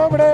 ಹೋಗ್ಬಿಡಿ.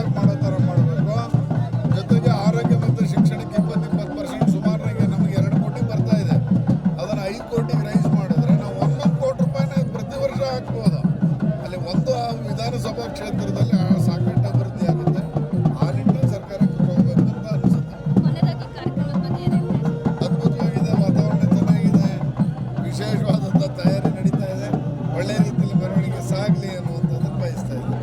ಆಗಿ ಮಾಡೋ ಥರ ಮಾಡಬೇಕು. ಜೊತೆಗೆ ಆರೋಗ್ಯ ಮತ್ತು ಶಿಕ್ಷಣಕ್ಕೆ 20% ಸುಮಾರು ಈಗ ನಮಗೆ 2 ಕೋಟಿ ಬರ್ತಾ ಇದೆ. ಅದನ್ನು 5 ಕೋಟಿಗೆ ರೈಸ್ ಮಾಡಿದ್ರೆ ನಾವು 1 ಕೋಟಿ ರೂಪಾಯಿನ ಪ್ರತಿ ವರ್ಷ ಹಾಕ್ಬೋದು. ಅಲ್ಲಿ ಒಂದು ವಿಧಾನಸಭಾ ಕ್ಷೇತ್ರದಲ್ಲಿ ಸಾಕಷ್ಟು ಅಭಿವೃದ್ಧಿ ಆಗುತ್ತೆ. ಆ ನಿಟ್ಟಿನಲ್ಲಿ ಸರ್ಕಾರಕ್ಕೆ ಹೋಗಬೇಕು ಅಂತ ಅನಿಸುತ್ತೆ. ಅದ್ಭುತವಾಗಿದೆ, ವಾತಾವರಣ ಚೆನ್ನಾಗಿದೆ, ವಿಶೇಷವಾದಂಥ ತಯಾರಿ ನಡೀತಾ ಇದೆ. ಒಳ್ಳೆಯ ರೀತಿಯಲ್ಲಿ ಮೆರವಣಿಗೆ ಸಾಗಲಿ ಅನ್ನುವಂಥದ್ದನ್ನು ಬಯಸ್ತಾ ಇದ್ದೀನಿ.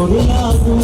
ಕೊಡಲಾಗು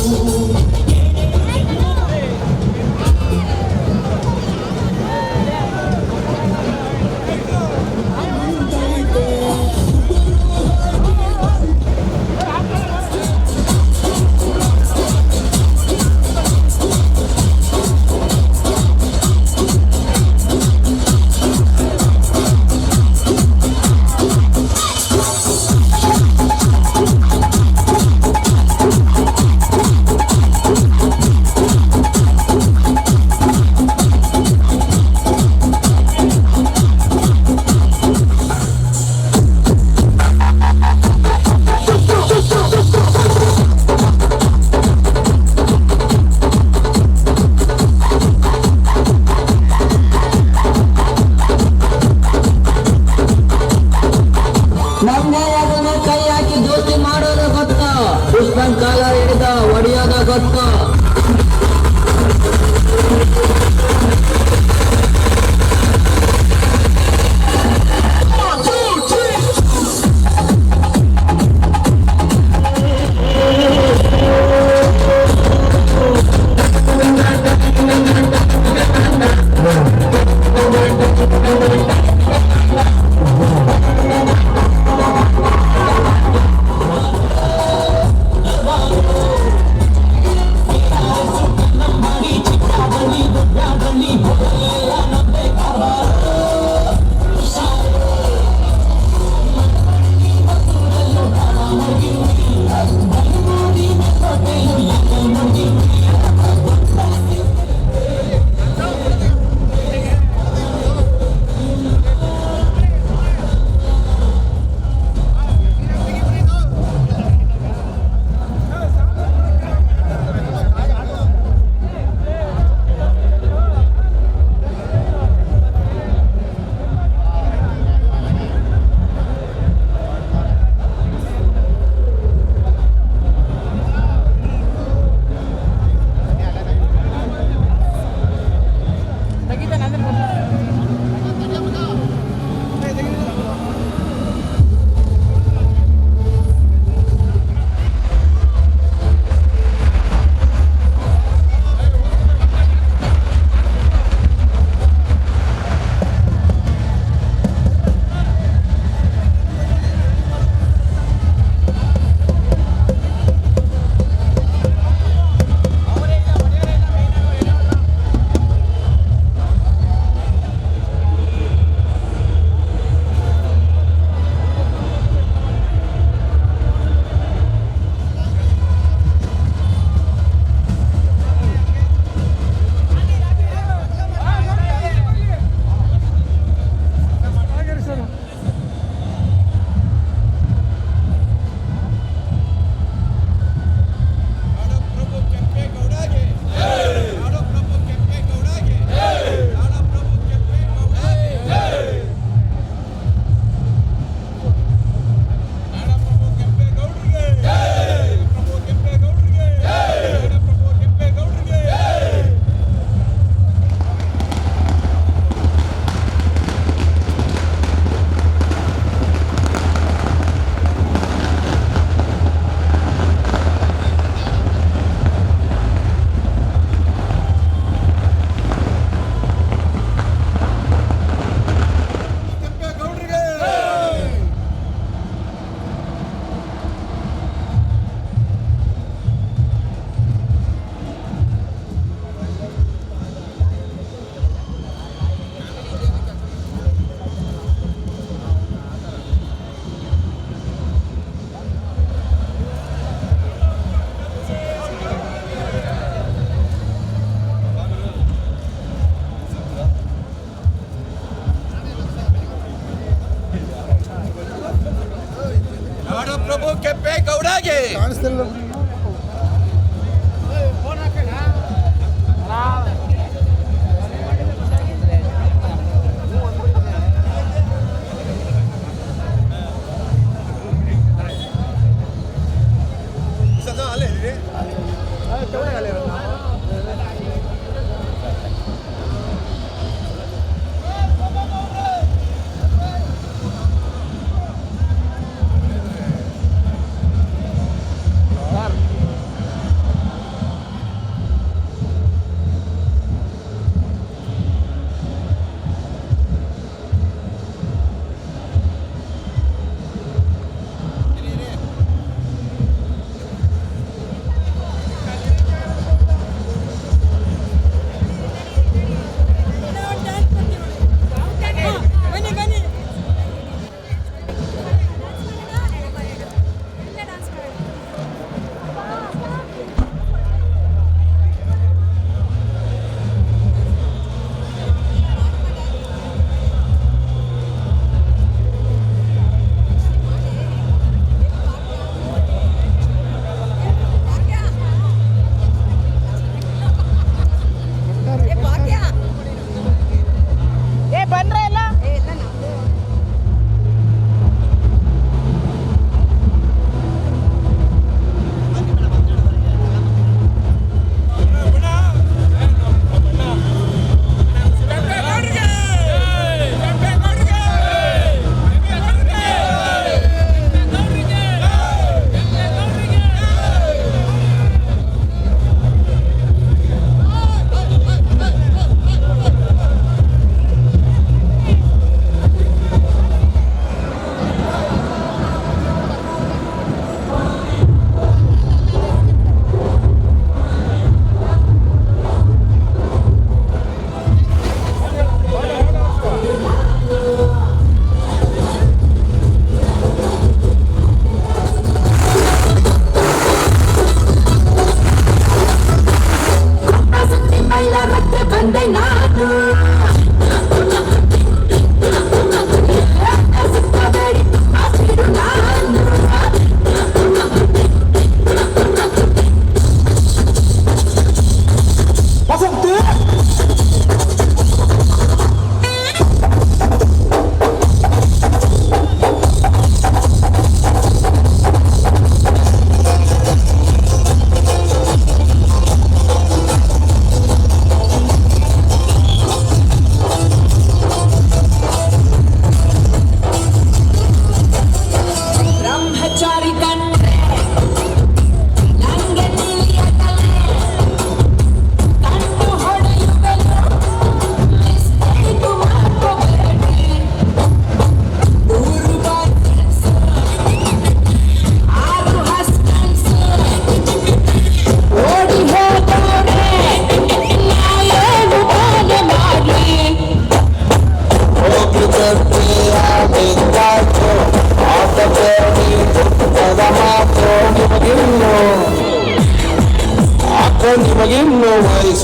ಕಾಲ ಹಿಡಿದ ಒಡೆಯೋದ ಗೊತ್ತು. ಪ್ರಭು ಕೆಂಪೇಗೌಡಗೆ ಕಾಣಿಸ್ತಿಲ್ಲ.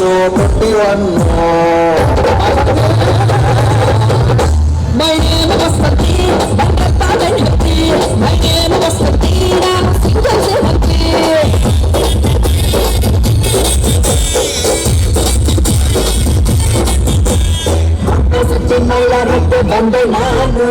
21. My name was Fatir, my name was Fatir, single ಮೈಲಾರಕ್ಕೆ ಬಂದೆ ನಾನು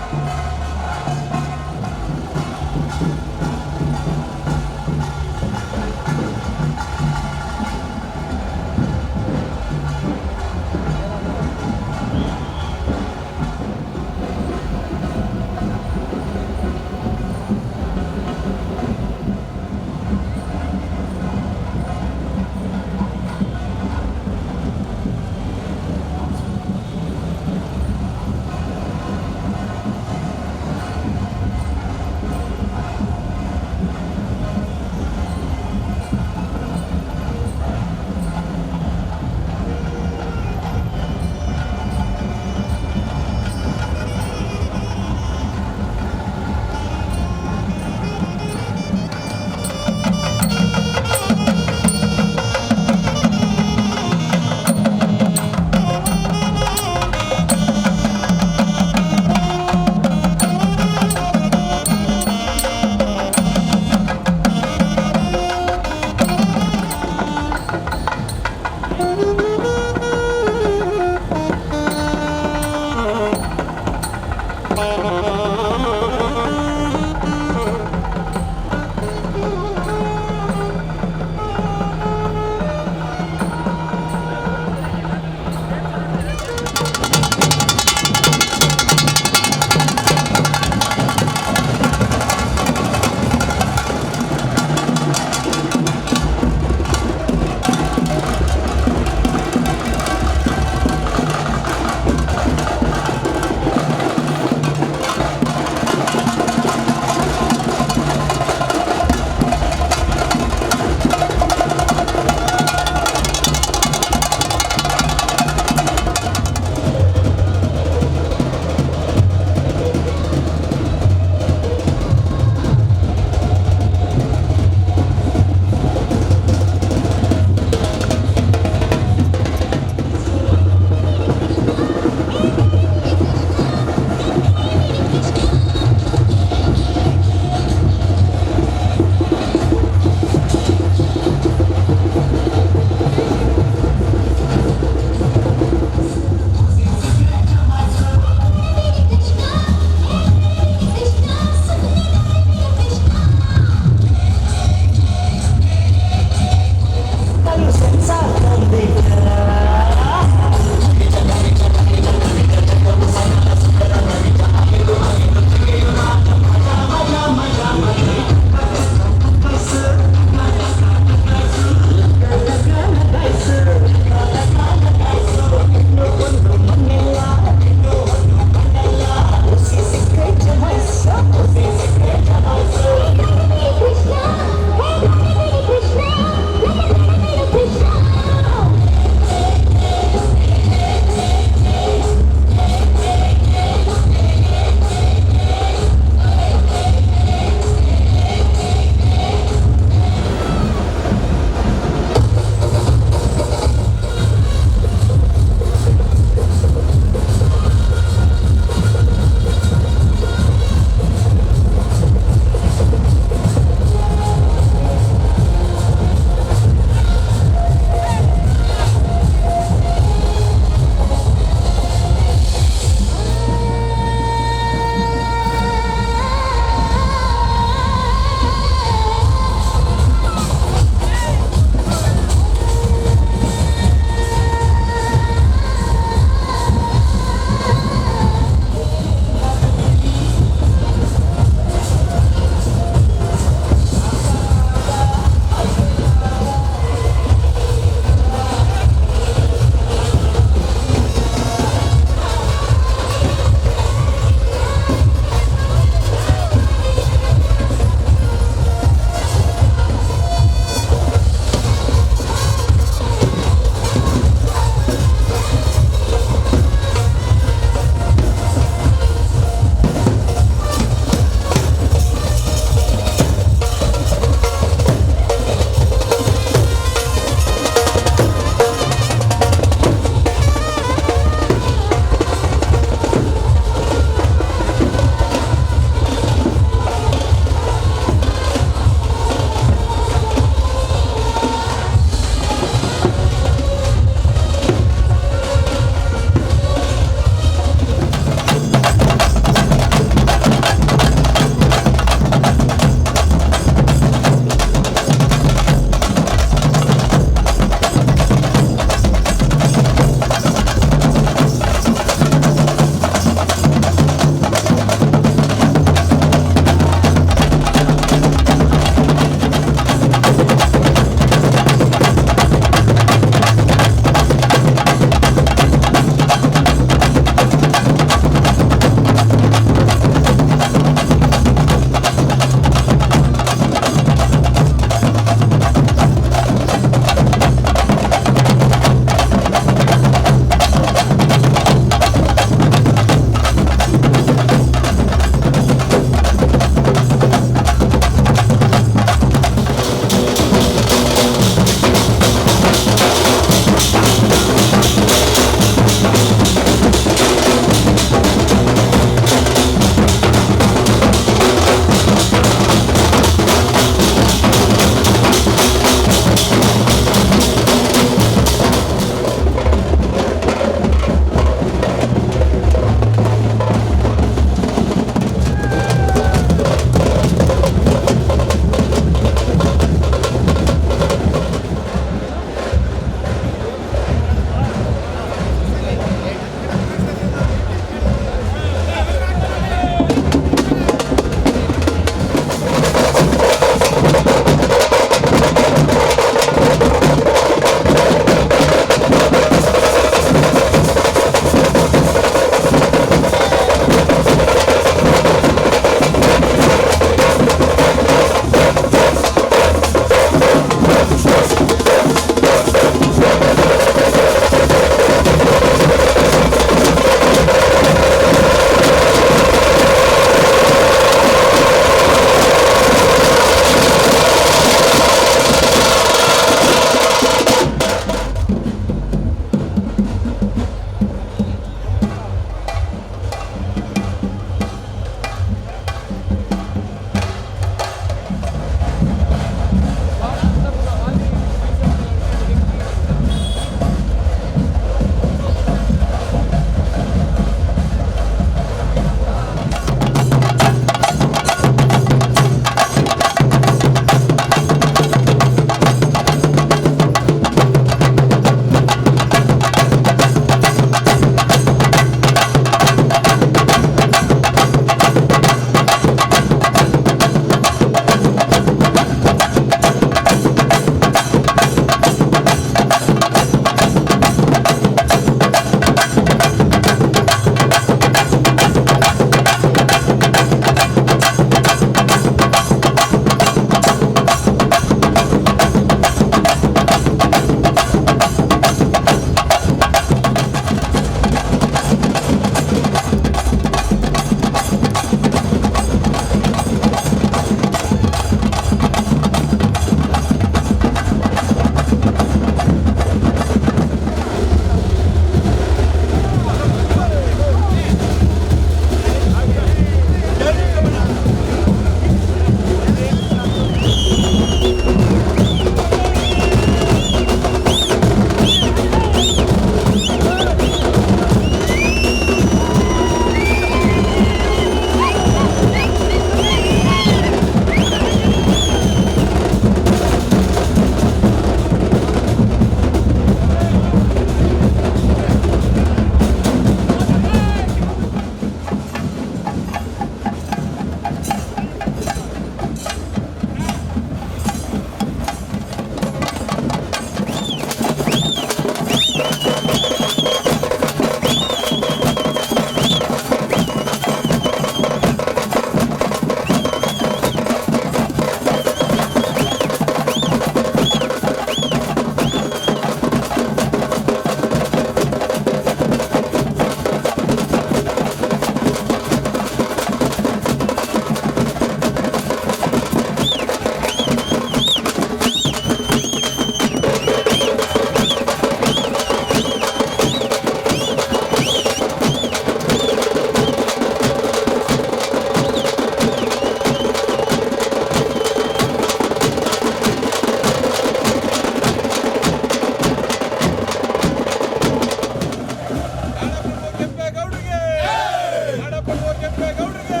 ನಾಡಪ್ರಭು ಕೆಂಪೇಗೌಡರಿಗೆ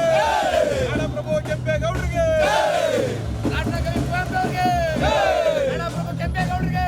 ನಾಡಪ್ರಭು ಕೆಂಪೇಗೌಡರಿಗೆ ನಾಡಕವಿ ಕುವೆಂಪು ಅವರಿಗೆ ನಾಡಪ್ರಭು ಕೆಂಪೇಗೌಡರಿಗೆ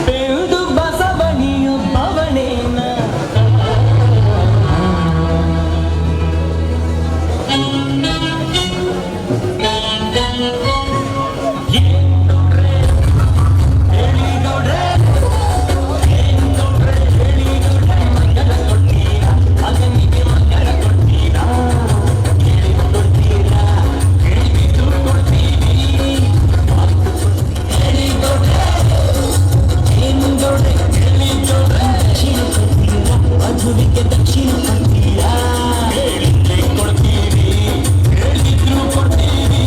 ಬೆಳೆದು ಬಸವಣಿಯು ಪವನೇನ ಮಧುವಿಗೆ ದಕ್ಷಿಣ ಕೊಡ್ತೀರಾ ಹೇಳಿದ್ರೆ ಕೊಡ್ತೀವಿ ಹೇಳಿದ್ರು ಕೊಡ್ತೀವಿ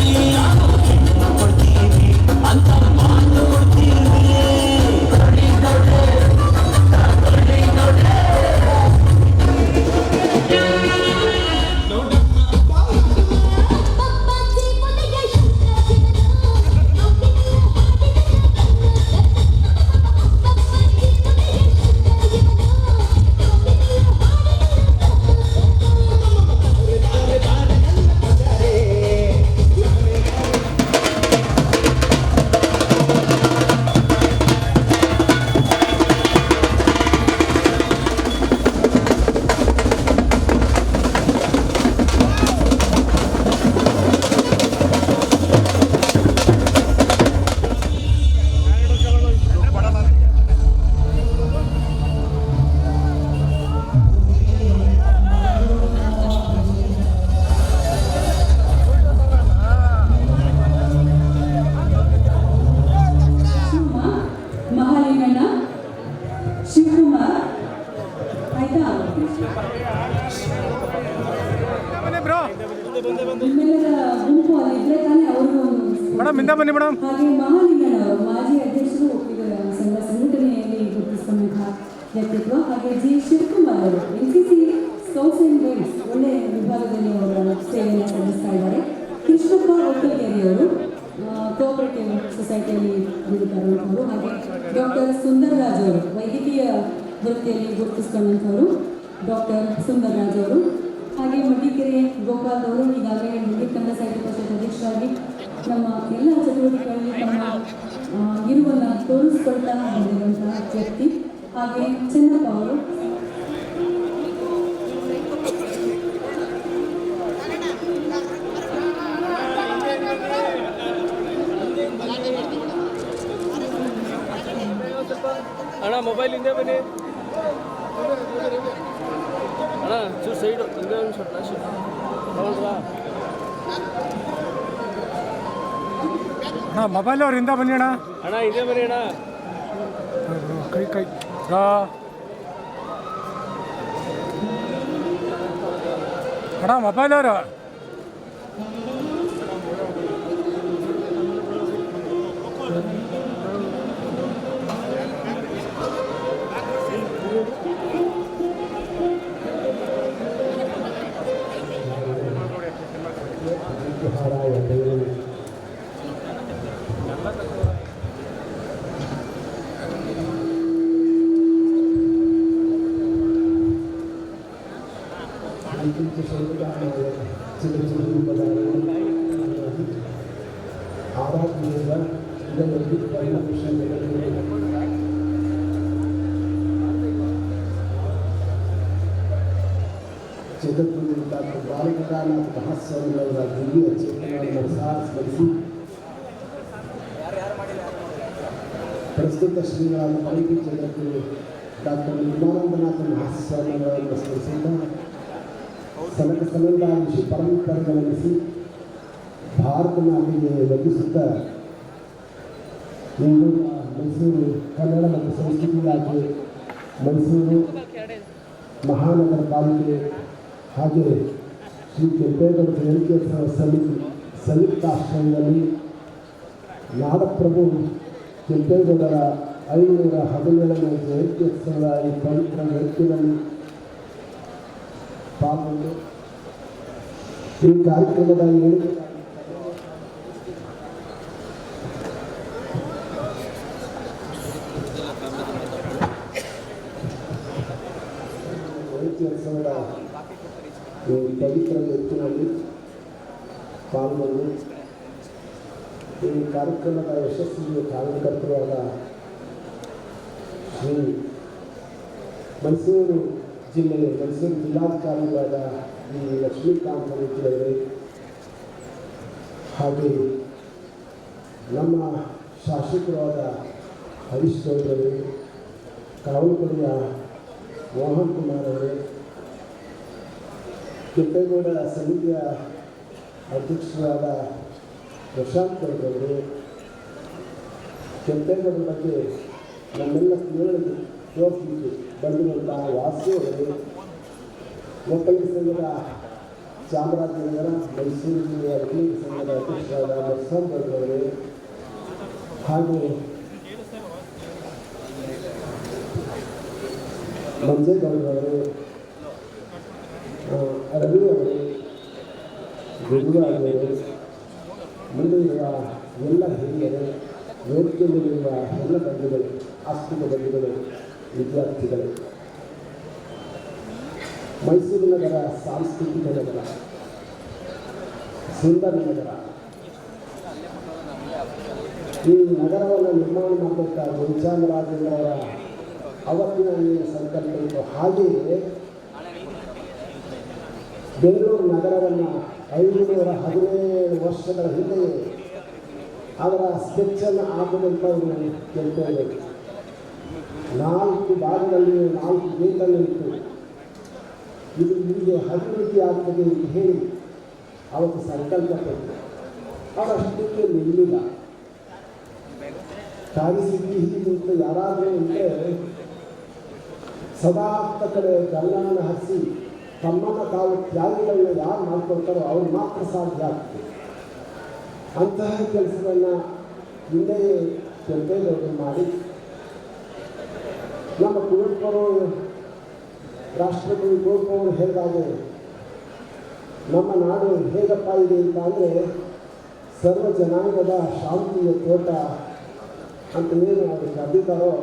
ಕೊಡ್ತೀವಿ ಅಂತ ಮಾತು ಕೊಡ್ತೀವಿ ಮಹಾಲಿಂಗಣ್ಣ ಶಿವಕುಮಾರ್ ಆಯ್ತಾ ನಿಮ್ಮೆಲ್ಲರ ಗುಂಪು ಅಲ್ಲಿದ್ರೆ ತಾನೇ ಅವ್ರಿಗೂ ಮೇಡಮ್ ಹಿಂದೆ ಬನ್ನಿ ಮೇಡಮ್. ಹಾಗೆ ಮಹಾಲಿಂಗಣ್ಣ ಅವರು ಮಾಜಿ ಅಧ್ಯಕ್ಷರು ಒಪ್ಪಿಗೆ ಸಂಘ ಸಂಘಟನೆಯಲ್ಲಿ ಗುರುತಿಸಿಕೊಂಡಂತಹ ವ್ಯಕ್ತಿತ್ವ. ಹಾಗೆ ಜಿ ಶಿವಕುಮಾರ್ ಅವರು NCC ಸ್ಕೌಟ್ಸ್ ಅಂಡ್ ಗೈಡ್ಸ್ ಒಳ್ಳೆ ವಿಭಾಗದಲ್ಲಿ ಅವರ ಸೇವೆಯನ್ನು ಸಲ್ಲಿಸ್ತಾ ಇದ್ದಾರೆ. ಕೃಷ್ಣಪ್ಪ ಒಕ್ಕಲ್ಕೆರೆ ಅವರು ಕೋಆಪರೇಟಿವ್ ಸೊಸೈಟಿಯಲ್ಲಿ ದುಡಿತಾರಂಥವರು. ಹಾಗೆ ಡಾಕ್ಟರ್ ಸುಂದರರಾಜ್ ಅವರು ವೈದ್ಯಕೀಯ ವೃತ್ತಿಯಲ್ಲಿ ಗುರುತಿಸಿಕೊಂಡಂಥವರು ಡಾಕ್ಟರ್ ಸುಂದರರಾಜ್ ಅವರು. ಹಾಗೆ ಮಡ್ಡಿಕೆರೆ ಗೋಪಾಲ್ ಅವರು ಈಗಾಗಲೇ ಮುಖ್ಯ ಕನ್ನಡ ಸಾಹಿತ್ಯ ಪರಿಷತ್ ಅಧ್ಯಕ್ಷರಾಗಿ ನಮ್ಮ ಎಲ್ಲ ಚಟುವಟಿಕೆಗಳಲ್ಲಿ ತಮ್ಮ ಇರುವನ್ನು ತೋರಿಸ್ಕೊಳ್ತಾ ಬಂದಿರುವಂತಹ ವ್ಯಕ್ತಿ. ಹಾಗೆ ಚೆನ್ನಪ್ಪ ಅವರು ಅಣ್ಣ ಮೊಬೈಲ್ ಹಿಂದೆ ಬನ್ನಿ ಅಣ್ಣ ಚೂರು ಸೈಡು ಹಿಂದೆ ಒಂದು ಸ್ವಲ್ಪ ಫ್ಲಾಶ್ ಹೌದ್ರಾ ಅಣ್ಣ ಮೊಬೈಲ್ ಅವ್ರು ಹಿಂದೆ ಬನ್ನಿ ಅಣ್ಣ. ಅಣ್ಣ ಹಿಂದೆ ಬನ್ನಿ ಅಣ್ಣ ಕೈ ಕೈ ಅಣ್ಣ ಮೊಬೈಲ್ ಅವರು ಜಗದ್ಗುರು ಡಾಕ್ಟರ್ ಬಾಲಗಂಗಾಧರ ಮಹಾಸ್ವಾಮಿಯವರ ದಿವ್ಯ ಚೇತನವನ್ನು ಸ್ಮರಿಸಿ ಪ್ರಸ್ತುತ ಶ್ರೀಗಳಾದ ಪೈಕಿ ಜಗದ್ಗುರು ಡಾಕ್ಟರ್ ನಿರ್ಮಲಾನಂದನಾಥ ಮಹಾಸ್ವಾಮಿಯವರನ್ನು ಸ್ಮರಿಸಿದ ಸಲಕ ಸಲಂದಾಗಿ ಪರಂಪರೆಗಳೆನಿಸಿ ಭಾರತ ನಾಡಿಗೆ ವಂದಿಸುತ್ತಾ ಇಂದು ಮೈಸೂರು ಕನ್ನಡ ಮತ್ತು ಸಂಸ್ಕೃತಿ ಇಲಾಖೆ ಮೈಸೂರು ಮಹಾನಗರ ಪಾಲಿಕೆ ಹಾಗೆ ಶ್ರೀ ಕೆಂಪೇಗೌಡ ಜಯಂತ್ಯೋತ್ಸವ ಸಮಿತಿ ಸಂಯುಕ್ತಾಶ್ರಯದಲ್ಲಿ ನಾಡಪ್ರಭು ಕೆಂಪೇಗೌಡರ 517ನೇ ಜಯಂತ್ಯೋತ್ಸವದ ಈ ಪವಿತ್ರ ವೇದಿಕೆಯಲ್ಲಿ ಪಾಲ್ಗೊಂಡು ಈ ಕಾರ್ಯಕ್ರಮದ ಜಯಂತ್ಯೋತ್ಸವದ ಈ ಪವಿತ್ರ ವೇದಿಕೆಯಲ್ಲಿ ಪಾಲ್ಗೊಂಡು ಈ ಕಾರ್ಯಕ್ರಮದ ಯಶಸ್ಸಿಗೆ ಕಾರಣಕರ್ತರಾದ ಶ್ರೀ ಮೈಸೂರು ಜಿಲ್ಲಾಧಿಕಾರಿಗಳಾದ ಈ ಲಕ್ಷ್ಮೀಕಾಂತ್ ಅವರೇ, ಹಾಗೆ ನಮ್ಮ ಶಾಸಕರಾದ ಹರೀಶ್ ಗೌಡರೇ, ಕಾವಲುಪಡೆಯ ಮೋಹನ್ ಕುಮಾರ್ ಅವರೇ, ಕೆಂಪೇಗೌಡ ಸಮಿತಿಯ ಅಧ್ಯಕ್ಷರಾದ ಪ್ರಶಾಂತ್ ಗೌಡರೇ, ಕೆಂಪೇಗೌಡ ಬಗ್ಗೆ ನಮ್ಮೆಲ್ಲ ತಿಳುವಳಿಕೆ ತೋರಿಸಲಿಕ್ಕೆ ಬಂದಿರುವಂತಹ ವಾಸು ಅವರೇ, ಒಕ್ಕಲಿಗ ಸಂಘದ ಚಾಮರಾಜನಗರ ಮೈಸೂರು ಜಿಲ್ಲೆಯ ಒಕ್ಕಲಿಗ ಸಂಘದ ಅಧ್ಯಕ್ಷರಾದ ಪ್ರಶಾಂತ್ ಗೌಡರೇ, ಹಾಗೆ ಮಂಜೇಗೌಡರವರೇ, ರವಿ ಅವರೇ, ಗುರುರಾಜರೇ, ಮುಂದೆ ಇರುವ ಎಲ್ಲ ಹಿರಿಯರೇ, ವೇದಿಕೆಯಲ್ಲಿರುವ ಎಲ್ಲ ಬಂಧುಗಳು, ಆಸ್ತಿಕ ಬಂಧುಗಳು, ವಿದ್ಯಾರ್ಥಿಗಳು, ಮೈಸೂರು ನಗರ ಸಾಂಸ್ಕೃತಿಕ ನಗರ, ಸುಂದರ ನಗರ. ಈ ನಗರವನ್ನು ನಿರ್ಮಾಣ ಮಾಡಬೇಕಾದ ಚಾಮರಾಜೇಂದ್ರವರ ಅವತ್ತಿನ ಏನು ಸಂಕಲ್ಪ ಇತ್ತು, ಹಾಗೆಯೇ ಬೆಂಗಳೂರು ನಗರವನ್ನು 517 ವರ್ಷಗಳ ಹಿಂದೆಯೇ ಅದರ ಸ್ಕೆಚ್ಚನ್ನು ಹಾಕದಂಥವರು ಕೆಂಪೇಗೌಡ. 4 ಭಾಗದಲ್ಲಿ 4 ಗೇಟನ್ನು ಇಟ್ಟು ಇದು ಹೀಗೆ ಅಭಿವೃದ್ಧಿ ಆಗ್ತದೆ ಅಂತ ಹೇಳಿ ಅವತ್ತು ಸಂಕಲ್ಪ ಪಟ್ಟು ಅವರಷ್ಟಕ್ಕೆ ನಿಲ್ಲಿಲ್ಲ. ಕಾರ್ಯಸಿದ್ಧಿ ಹೀಗಿಂತ ಯಾರಾದರೂ ಅಂದರೆ ಸದಾ ಕಡೆ ಗಮನವನ್ನು ಹರಿಸಿ ತಮ್ಮನ್ನು ತಾವು ತ್ಯಾಗಿಗಳನ್ನ ಯಾರು ಮಾಡ್ಕೊಳ್ತಾರೋ ಅವ್ರು ಮಾತ್ರ ಸಾಧ್ಯ ಆಗ್ತದೆ. ಅಂತಹ ಕೆಲಸವನ್ನು ಹಿಂದೆಯೇ ಕೆಂಪೇಗೌಡರು ಮಾಡಿ ನಮ್ಮ ಕುವೆಂಪುರು ರಾಷ್ಟ್ರಕವಿ ಕುವೆಂಪು ಅವರು ಹೇಳಿದಾಗೆ ನಮ್ಮ ನಾಡು ಹೇಗಪ್ಪ ಇದೆ ಅಂತ ಅಂದರೆ ಸರ್ವ ಜನಾಂಗದ ಶಾಂತಿಯ ತೋಟ ಅಂತ ಏನು ಅವರು ಕರೆದಿದ್ದಾರೋ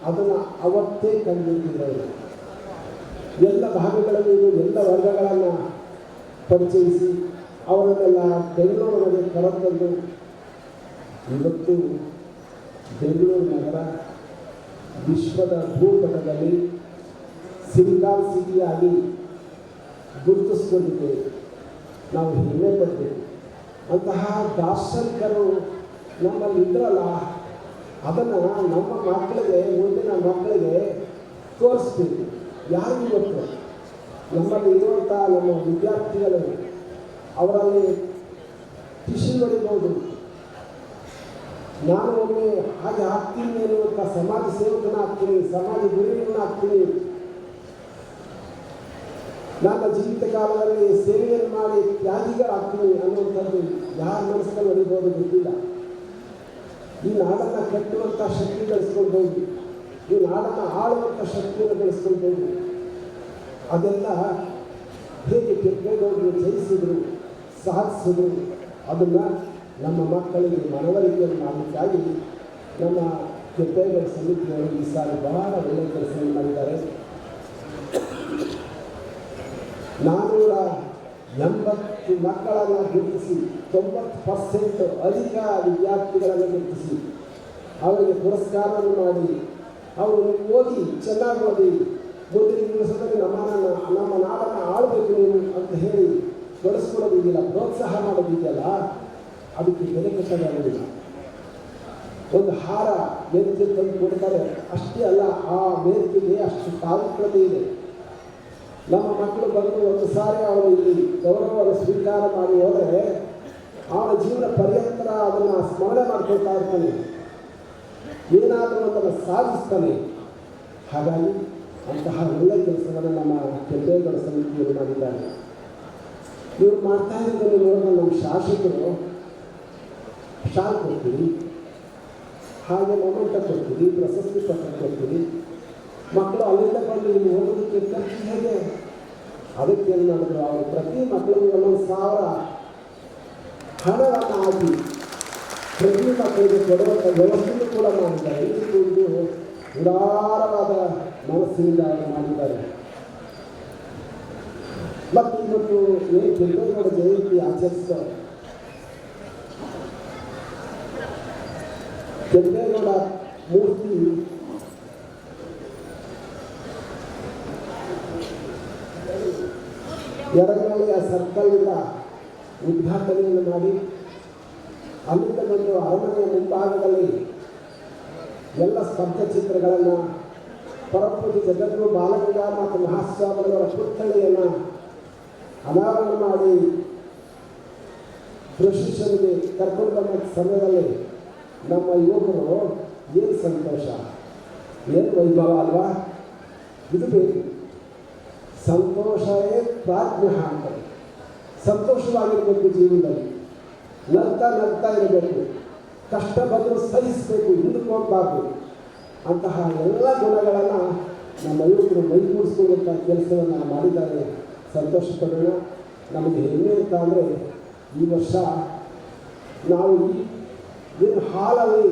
ಅದನ್ನು ಅವತ್ತೇ ಕಂಡುಹಿಡಿದಿದ್ದಾರೆ. ಎಲ್ಲ ಭಾಗಗಳಲ್ಲಿ ಎಲ್ಲ ವರ್ಗಗಳನ್ನು ಪರಿಚಯಿಸಿ ಅವರನ್ನೆಲ್ಲ ಬೆಂಗಳೂರಿನಲ್ಲಿ ಕರೆತಂದು ಇವತ್ತು ಬೆಂಗಳೂರು ನಗರ ವಿಶ್ವದ ಭೂಪಟದಲ್ಲಿ ಸಿಲಿಕಾನ್ ಸಿಟಿಯಾಗಿ ಗುರುತಿಸಿಕೊಂಡಿದ್ದೇವೆ. ನಾವು ಹೆಮ್ಮೆ ಪಡ್ತೇವೆ. ಅಂತಹ ದಾರ್ಶನಿಕರು ನಮ್ಮಲ್ಲಿದ್ದರಲ್ಲ, ಅದನ್ನು ನಮ್ಮ ಮಕ್ಕಳಿಗೆ, ಮುಂದಿನ ಮಕ್ಕಳಿಗೆ ತೋರಿಸ್ಬೇಕು. ಯಾರು ಗೊತ್ತು ನಮ್ಮಲ್ಲಿ ಇರುವಂಥ ನಮ್ಮ ವಿದ್ಯಾರ್ಥಿಗಳು ಅವರಲ್ಲಿ ಟಿಶ್ಯೂ ಹೊಡಿಬೋದು. ನಾನು ಒಮ್ಮೆ ಹಾಗೆ ಆಗ್ತೀನಿ ಅನ್ನುವಂಥ ಸಮಾಜ ಸೇವಕನ ಆಗ್ತೀನಿ, ಸಮಾಜ ಗುರುವಿನ ಆಗ್ತೀನಿ, ನನ್ನ ಜೀವಿತ ಕಾಲದಲ್ಲಿ ಸೇವೆಯನ್ನು ಮಾಡಿ ತ್ಯಾಗಿಗಳಾಗ್ತೀನಿ ಅನ್ನುವಂಥದ್ದು ಯಾರ ಮನಸ್ಸಲ್ಲಿ ಹೊಡಿಬೋದು ಗೊತ್ತಿಲ್ಲ. ಈ ನಾಡನ್ನು ಕಟ್ಟುವಂಥ ಶಕ್ತಿ ಬೆಳೆಸ್ಕೊಳ್ಬೋದು, ಈ ನಾಡನ್ನು ಆಳುವಂಥ ಶಕ್ತಿಯನ್ನು ಬೆಳೆಸ್ಕೊಳ್ಬೋದು. ಅದೆಲ್ಲ ಹೇಗೆ ಕೆಂಪೇಗೌಡರು ಜಯಿಸಿದ್ರು, ಸಾಧಿಸಿದ್ರು, ಅದನ್ನು ನಮ್ಮ ಮಕ್ಕಳಿಗೆ ಮನವರಿಕೆಯನ್ನು ಮಾಡಲಿಕ್ಕಾಗಿ ನಮ್ಮ ಕೆಂಪೇಗೌಡ ಸಮಿತಿಯವರು ಈ ಸಾರಿ ಬಹಳ ಒಳ್ಳೆಯ ಕೆಲಸವನ್ನು ಮಾಡಿದ್ದಾರೆ. 480 ಮಕ್ಕಳನ್ನು ಗುರುತಿಸಿ 90% ಅಧಿಕ ವಿದ್ಯಾರ್ಥಿಗಳನ್ನು ಗುರುತಿಸಿ ಅವರಿಗೆ ಪುರಸ್ಕಾರವನ್ನು ಮಾಡಿ ಅವರು ಓದಿ ಚೆನ್ನಾಗಿ ಓದಿ ಮುಂದಿನ ದಿವಸದಲ್ಲಿ ನಮ್ಮ ನಾಡನ್ನು ಆಳಬೇಕು ನೀವು ಅಂತ ಹೇಳಿ ಬೆಳೆಸ್ಕೊಳ್ಳೋದಿದೆಯಲ್ಲ, ಪ್ರೋತ್ಸಾಹ ಮಾಡೋದಿದೆಯಲ್ಲ, ಅದಕ್ಕೆ ಬೆಲೆ ಕಟ್ಟೋದಾಗೋದಿಲ್ಲ. ಒಂದು ಹಾರ ವೇದಿಕೆ ತಂದು ಕೊಡ್ತಾರೆ, ಅಷ್ಟೇ ಅಲ್ಲ, ಆ ವೇದಿಕೆಗೆ ಅಷ್ಟು ಪಾವಿತ್ರ್ಯತೆ ಇದೆ. ನಮ್ಮ ಮಕ್ಕಳು ಬಂದು ಒಂದು ಸಾರಿ ಅವರು ಇಲ್ಲಿ ಗೌರವವನ್ನು ಸ್ವೀಕಾರ ಮಾಡಿ ಹೋದರೆ ಅವನ ಜೀವನ ಪರ್ಯಂತರ ಅದನ್ನು ಸ್ಮರಣೆ ಮಾಡ್ಕೊಳ್ತಾ ಇರ್ತಾನೆ, ಏನಾದರೂ ಅದನ್ನು ಸಾಧಿಸ್ತಾನೆ. ಹಾಗಾಗಿ ಅಂತಹ ಒಳ್ಳೆಯ ಕೆಲಸವನ್ನು ನಮ್ಮ ಕೆಂಪೇಗೌಡ ಸಮಿತಿಯವರು ಮಾಡಿದ್ದಾರೆ. ಇವರು ಮಾಡ್ತಾ ಇರೋದನ್ನು ನೋಡಿದ್ರೆ ನಮ್ಮ ಶಾಸಕರು ಶಾಲ್ ಕೊಡ್ತೀವಿ, ಹಾಗೆ ಮೊಮೆಂಟ ಕೊಡ್ತೀವಿ, ಪ್ರಶಸ್ತಿ ಪತ್ರ ಕೊಡ್ತೀವಿ. ಮಕ್ಕಳು ಅಲ್ಲಿಂದ ಬಂದು ಇಲ್ಲಿ ಓದೋದಕ್ಕೆ ಖರ್ಚು ಹೇಗೆ? ಅದಕ್ಕೆ ಏನು ಮಾಡಿದ್ರು, ಅವರು ಪ್ರತಿ ಮಕ್ಕಳಿಗೆ 1,000 ಹಣವನ್ನು ಹಾಕಿ ಪ್ರತಿ ಮಕ್ಕಳಿಗೆ ಕೊಡುವಂಥ ವ್ಯವಸ್ಥೆಯೂ ಕೂಡ ಮಾಡಿದ್ದಾರೆ. ಇದು ಉದಾರವಾದ ಮನಸ್ಸಿನಿಂದ ಅವರು ಮಾಡಿದ್ದಾರೆ. ಮತ್ತು ಇವತ್ತು ಏನು ಕೆಂಪೇಗೌಡ ಜಯಂತಿ ಆಚರಿಸ್ತಾರೆ, ಕೆಂಪೇಗೌಡ ಮೂರ್ತಿ ಯರಗನಹಳ್ಳಿಯ ಸರ್ಕಲ್ನಿಂದ ಉದ್ಘಾಟನೆಯನ್ನು ಮಾಡಿ ಅಲ್ಲಿಂದ ಬಂದು ಅರಮನೆಯ ಮುಂಭಾಗದಲ್ಲಿ ಎಲ್ಲ ಸ್ತಬ್ಧಚಿತ್ರಗಳನ್ನು ಪರಪೂಜೆ ಜಗದ್ಗುರು ಬಾಲಗಂಗಾಧರ ಮಹಾಸ್ವಾಮಿಗಳವರ ಪುತ್ಥಳಿಯನ್ನು ಅನಾವರಣ ಮಾಡಿ ಪ್ರಶಿಕ್ಷಣೆಗೆ ಕರ್ಕೊಂಡು ಬಂದ ಸಮಯದಲ್ಲಿ ನಮ್ಮ ಯುವಕರು ಏನು ಸಂತೋಷ, ಏನು ವೈಭವ ಅಲ್ವಾ? ಇದು ಬೇಕು. ಸಂತೋಷವೇ ಪ್ರಾಜ್ಞ ಅಂತಾರೆ. ಸಂತೋಷವಾಗಿರಬೇಕು ಜೀವನದಲ್ಲಿ, ನಗ್ತಾ ನಗ್ತಾ ಇರಬೇಕು, ಕಷ್ಟ ಬಂದರೂ ಸಹಿಸಬೇಕು, ಹಿಂದಕ್ಕೆ ಹೋಗಬಾರ್ದು. ಅಂತಹ ಎಲ್ಲ ಗುಣಗಳನ್ನು ನಮ್ಮ ಯುವಕರು ಮೈಗೂಡಿಸ್ಕೊಳ್ಳುವಂಥ ಕೆಲಸವನ್ನು ಮಾಡಿದ್ದಾರೆ. ಸಂತೋಷ ಪಡೋಣ. ನಮಗೆ ಹೆಮ್ಮೆ ಅಂತ ಅಂದರೆ ಈ ವರ್ಷ ನಾವು ಏನು ಹಾಲಲ್ಲಿ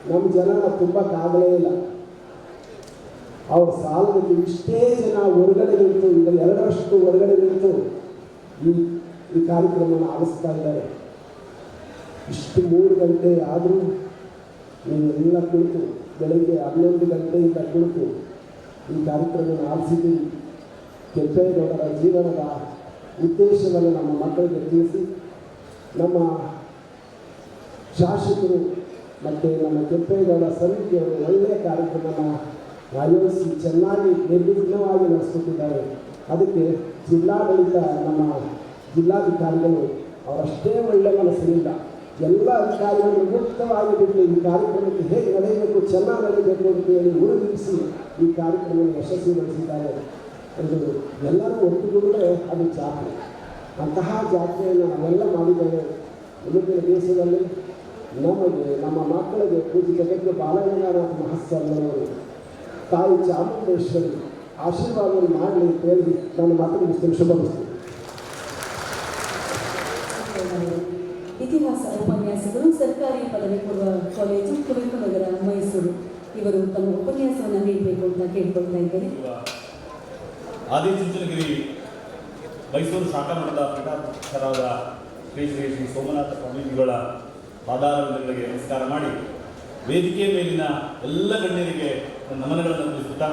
ನಮ್ಮ ಜನನ ತುಂಬಕ್ಕಾಗಲೇ ಇಲ್ಲ. ಅವ್ರ ಸಾಲದಲ್ಲಿ ಇಷ್ಟೇ ಜನ ಹೊರಗಡೆ ನಿಂತು, ಈಗ 2 ಹೊರಗಡೆ ನಿಂತು ಈ ಕಾರ್ಯಕ್ರಮವನ್ನು ಆಲಿಸ್ತಾ ಇದ್ದಾರೆ. ಇಷ್ಟು 3 ಗಂಟೆ ಆದರೂ ನೀವೆಲ್ಲ ಕುಳಿತು ಬೆಳಗ್ಗೆ 11 ಗಂಟೆಯಿಂದ ಕುಳಿತು ಈ ಕಾರ್ಯಕ್ರಮವನ್ನು ಆಲಿಸಿದ್ದೀವಿ. ಕೆಂಪೇಗೌಡರ ಜೀವನದ ಉದ್ದೇಶವನ್ನು ನಮ್ಮ ಮಕ್ಕಳಿಗೆ ತಿಳಿಸಿ, ನಮ್ಮ ಶಾಸಕರು ಮತ್ತು ನಮ್ಮ ಕೆಂಪೇಗೌಡ ಸಮಿತಿಯವರು ಒಳ್ಳೆಯ ಕಾರ್ಯಕ್ರಮವನ್ನು ಆಯೋಜಿಸಿ ಚೆನ್ನಾಗಿ ನಿರ್ವಿಘ್ನವಾಗಿ ನಡೆಸ್ಕೊಟ್ಟಿದ್ದಾರೆ. ಅದಕ್ಕೆ ಜಿಲ್ಲಾಡಳಿತ, ನಮ್ಮ ಜಿಲ್ಲಾಧಿಕಾರಿಗಳು ಅವರಷ್ಟೇ ಒಳ್ಳೆಯ ಮನಸ್ಸಿನಿಂದ ಎಲ್ಲ ಅಧಿಕಾರಿಗಳು ಮುಕ್ತವಾಗಿ ಬಿಟ್ಟು ಈ ಕಾರ್ಯಕ್ರಮಕ್ಕೆ ಹೇಗೆ ನಡೆಯಬೇಕು, ಚೆನ್ನಾಗಿ ನಡೆಯಬೇಕು ಅಂತೇಳಿ ಉರುಗಿಸಿ ಈ ಕಾರ್ಯಕ್ರಮವನ್ನು ಯಶಸ್ವಿಗೊಳಿಸಿದ್ದಾರೆ. ಎಂದು ಎಲ್ಲರೂ ಒಟ್ಟುಗೂಡಿದ್ರೆ ಅದು ಜಾತ್ರೆ. ಅಂತಹ ಜಾತ್ರೆಯನ್ನು ನಾವೆಲ್ಲ ಮಾಡಿದ್ದೇವೆ. ಮುಂದಿನ ದೇಶದಲ್ಲಿ ನಮಗೆ, ನಮ್ಮ ಮಕ್ಕಳಿಗೆ ಪೂಜ್ಯ ಜಗದ್ಗುರು ಬಾಲಗಂಗಾಧರ ಮಹಾಸ್ವಾಮಿಗಳವರು ತಾಯಿ ಚಾಮುಂಡೇಶ್ವರಿ ಆಶೀರ್ವಾದವನ್ನು ಮಾಡಲಿ ಅಂತ ಹೇಳಿ ನಾನು ಮಾತನಾಡಿಸ್ತೇನೆ. ಶುಭವಿಸ್ತೇನೆ. ಇತಿಹಾಸ ಉಪನ್ಯಾಸಕರು, ಸರ್ಕಾರಿ ಪದವಿ ಪೂರ್ವ ಕಾಲೇಜು, ಕುವೆಂಪು ನಗರ, ಮೈಸೂರು. ಇವರು ತಮ್ಮ ಉಪನ್ಯಾಸವನ್ನು ನೀಡಬೇಕು ಅಂತ ಕೇಳ್ಕೊಳ್ತಾ ಇದ್ದಾರೆ. ಆದಿಚುಂಚನಗಿರಿ ಮೈಸೂರು ಶಾಖಾ ಮಠದ ಪೀಠಾಧ್ಯಕ್ಷರಾದ ಶ್ರೀ ಶ್ರೀ ಶ್ರೀ ಸೋಮನಾಥ ಸ್ವಾಮೀಜಿಗಳ ಪಾದಾರವಿಂದಗಳಿಗೆ ನಮಸ್ಕಾರ ಮಾಡಿ, ವೇದಿಕೆ ಮೇಲಿನ ಎಲ್ಲ ಗಣ್ಯರಿಗೆ ನಮನಗಳನ್ನು ತಿಳಿಸುತ್ತಾ,